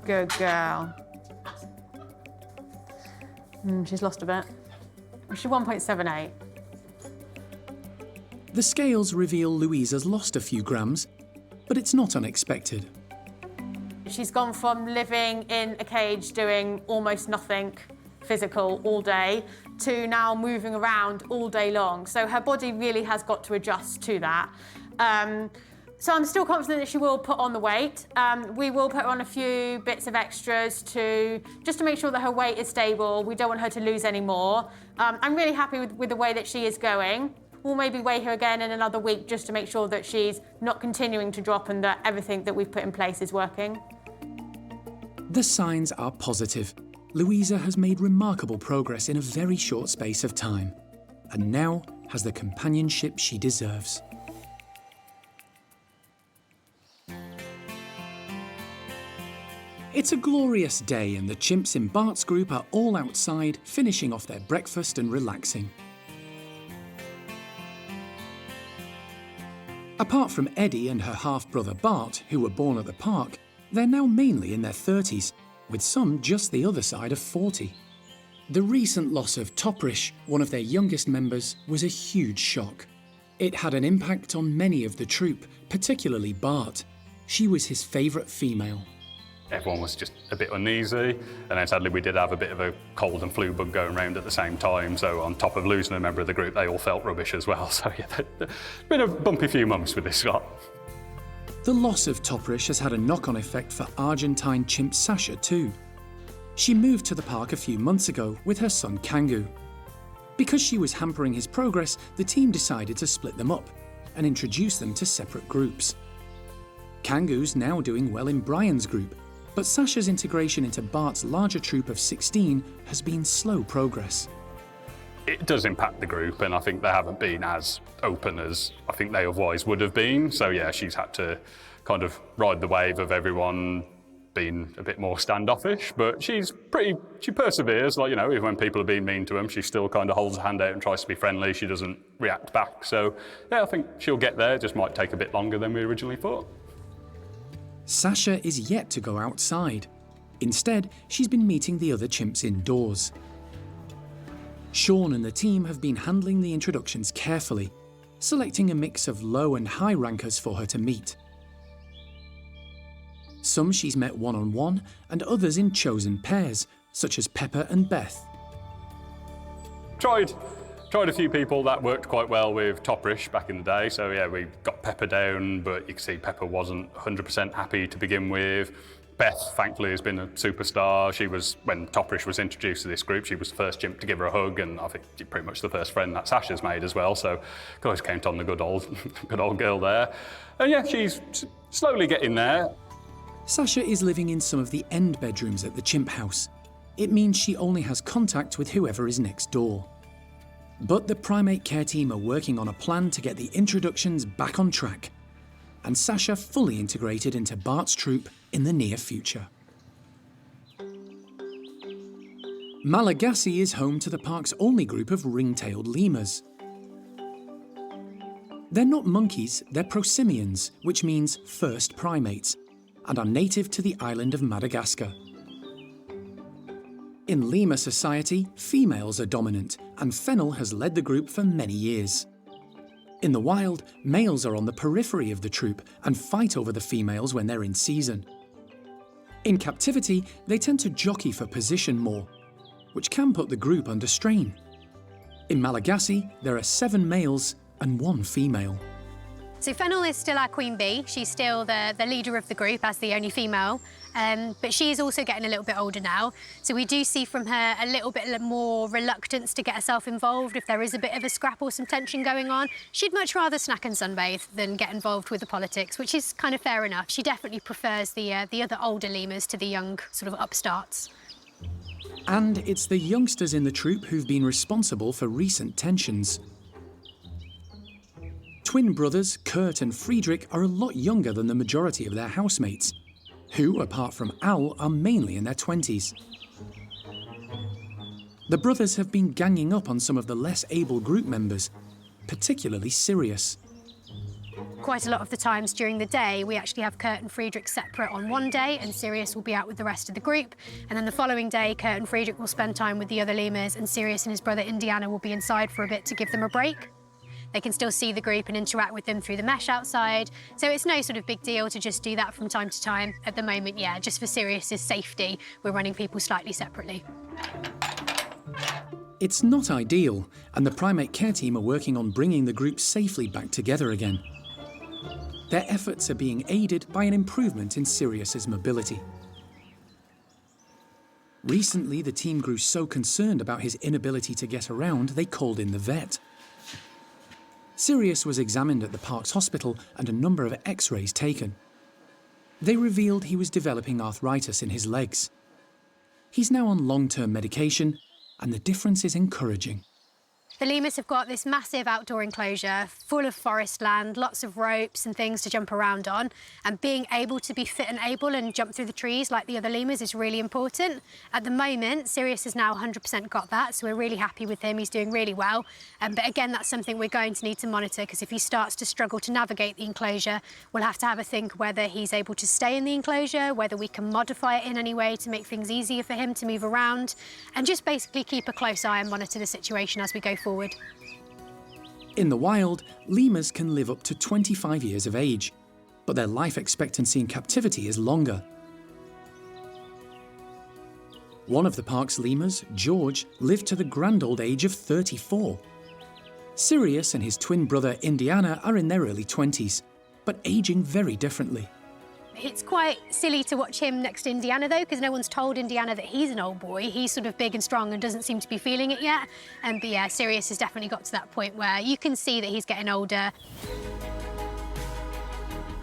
Good girl. She's lost a bit. She's 1.78. The scales reveal Louisa's lost a few grams, but it's not unexpected. She's gone from living in a cage doing almost nothing physical all day to now moving around all day long. So her body really has got to adjust to that. So I'm still confident that she will put on the weight. We will put her on a few bits of extras just to make sure that her weight is stable. We don't want her to lose any more. I'm really happy with the way that she is going. we'll maybe weigh her again in another week just to make sure that she's not continuing to drop and that everything that we've put in place is working. The signs are positive. Louisa has made remarkable progress in a very short space of time, and now has the companionship she deserves. It's a glorious day and the chimps in Bart's group are all outside, finishing off their breakfast and relaxing. Apart from Eddie and her half-brother Bart, who were born at the park, they're now mainly in their 30s, with some just the other side of 40. The recent loss of Toprish, one of their youngest members, was a huge shock. It had an impact on many of the troop, particularly Bart. She was his favourite female. Everyone was just a bit uneasy, and then sadly we did have a bit of a cold and flu bug going around at the same time, so on top of losing a member of the group, they all felt rubbish as well. So yeah, it's been a bumpy few months with this lot. The loss of Toprish has had a knock-on effect for Argentine chimp Sasha too. She moved to the park a few months ago with her son Kangoo. Because she was hampering his progress, the team decided to split them up and introduce them to separate groups. Kangoo's now doing well in Brian's group, but Sasha's integration into Bart's larger troop of 16 has been slow progress. It does impact the group, and I think they haven't been as open as I think they otherwise would have been. So yeah, she's had to kind of ride the wave of everyone being a bit more standoffish, but she perseveres. Like, you know, even when people are being mean to him, she still kind of holds her hand out and tries to be friendly. She doesn't react back. So yeah, I think she'll get there. It just might take a bit longer than we originally thought. Sasha is yet to go outside. Instead, she's been meeting the other chimps indoors. Sean and the team have been handling the introductions carefully, selecting a mix of low and high rankers for her to meet. Some she's met one-on-one, and others in chosen pairs, such as Pepper and Beth. Tried a few people. That worked quite well with Toprish back in the day. So yeah, we got Pepper down, but you can see Pepper wasn't 100% happy to begin with. Beth, thankfully, has been a superstar. She was, when Toprish was introduced to this group, she was the first chimp to give her a hug, and I think she's pretty much the first friend that Sasha's made as well. So guys count on the good old girl there. And yeah, she's slowly getting there. Sasha is living in some of the end bedrooms at the chimp house. It means she only has contact with whoever is next door. But the primate care team are working on a plan to get the introductions back on track, and Sasha fully integrated into Bart's troop in the near future. Malagasy is home to the park's only group of ring-tailed lemurs. They're not monkeys, they're prosimians, which means first primates, and are native to the island of Madagascar. In lemur society, females are dominant, and Fennel has led the group for many years. In the wild, males are on the periphery of the troop and fight over the females when they're in season. In captivity, they tend to jockey for position more, which can put the group under strain. In Malagasy, there are 7 males and 1 female. So Fennel is still our queen bee. She's still the leader of the group as the only female, but she is also getting a little bit older now. So we do see from her a little bit more reluctance to get herself involved if there is a bit of a scrap or some tension going on. She'd much rather snack and sunbathe than get involved with the politics, which is kind of fair enough. She definitely prefers the other older lemurs to the young sort of upstarts. And it's the youngsters in the troop who've been responsible for recent tensions. Twin brothers Kurt and Friedrich are a lot younger than the majority of their housemates, who, apart from Al, are mainly in their 20s. The brothers have been ganging up on some of the less able group members, particularly Sirius. Quite a lot of the times during the day, we actually have Kurt and Friedrich separate on one day, and Sirius will be out with the rest of the group. And then the following day, Kurt and Friedrich will spend time with the other lemurs, and Sirius and his brother Indiana will be inside for a bit to give them a break. They can still see the group and interact with them through the mesh outside. So it's no sort of big deal to just do that from time to time. At the moment, yeah, just for Sirius's safety, we're running people slightly separately. It's not ideal, and the primate care team are working on bringing the group safely back together again. Their efforts are being aided by an improvement in Sirius's mobility. Recently, the team grew so concerned about his inability to get around, they called in the vet. Sirius was examined at the park's hospital and a number of x-rays taken. They revealed he was developing arthritis in his legs. He's now on long-term medication, and the difference is encouraging. The lemurs have got this massive outdoor enclosure full of forest land, lots of ropes and things to jump around on, and being able to be fit and able and jump through the trees like the other lemurs is really important. At the moment, Sirius has now 100% got that, so we're really happy with him. He's doing really well. But again, that's something we're going to need to monitor, because if he starts to struggle to navigate the enclosure, we'll have to have a think whether he's able to stay in the enclosure, whether we can modify it in any way to make things easier for him to move around, and just basically keep a close eye and monitor the situation as we go forward. In the wild, lemurs can live up to 25 years of age, but their life expectancy in captivity is longer. One of the park's lemurs, George, lived to the grand old age of 34. Sirius and his twin brother Indiana are in their early 20s, but aging very differently. It's quite silly to watch him next to Indiana, though, because no one's told Indiana that he's an old boy. He's sort of big and strong and doesn't seem to be feeling it yet. But yeah, Sirius has definitely got to that point where you can see that he's getting older.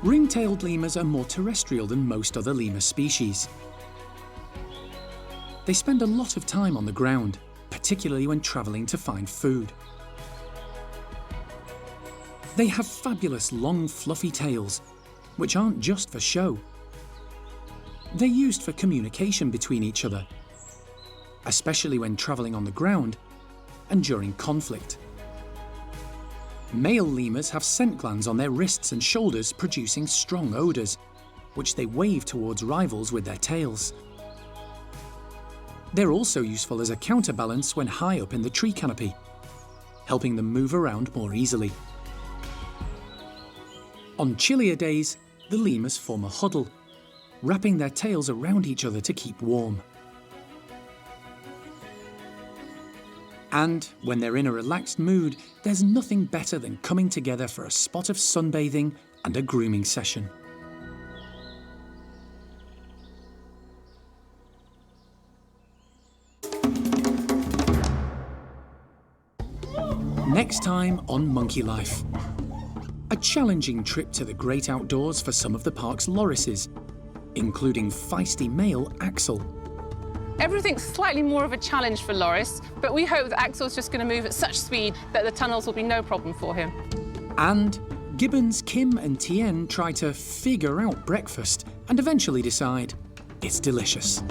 Ring-tailed lemurs are more terrestrial than most other lemur species. They spend a lot of time on the ground, particularly when travelling to find food. They have fabulous long, fluffy tails, which aren't just for show. They're used for communication between each other, especially when travelling on the ground and during conflict. Male lemurs have scent glands on their wrists and shoulders producing strong odours, which they wave towards rivals with their tails. They're also useful as a counterbalance when high up in the tree canopy, helping them move around more easily. On chillier days, the lemurs form a huddle, wrapping their tails around each other to keep warm. And when they're in a relaxed mood, there's nothing better than coming together for a spot of sunbathing and a grooming session. Next time on Monkey Life. A challenging trip to the great outdoors for some of the park's lorises, including feisty male Axel. Everything's slightly more of a challenge for Loris, but we hope that Axel's just going to move at such speed that the tunnels will be no problem for him. And Gibbon's Kim and Tien try to figure out breakfast and eventually decide it's delicious.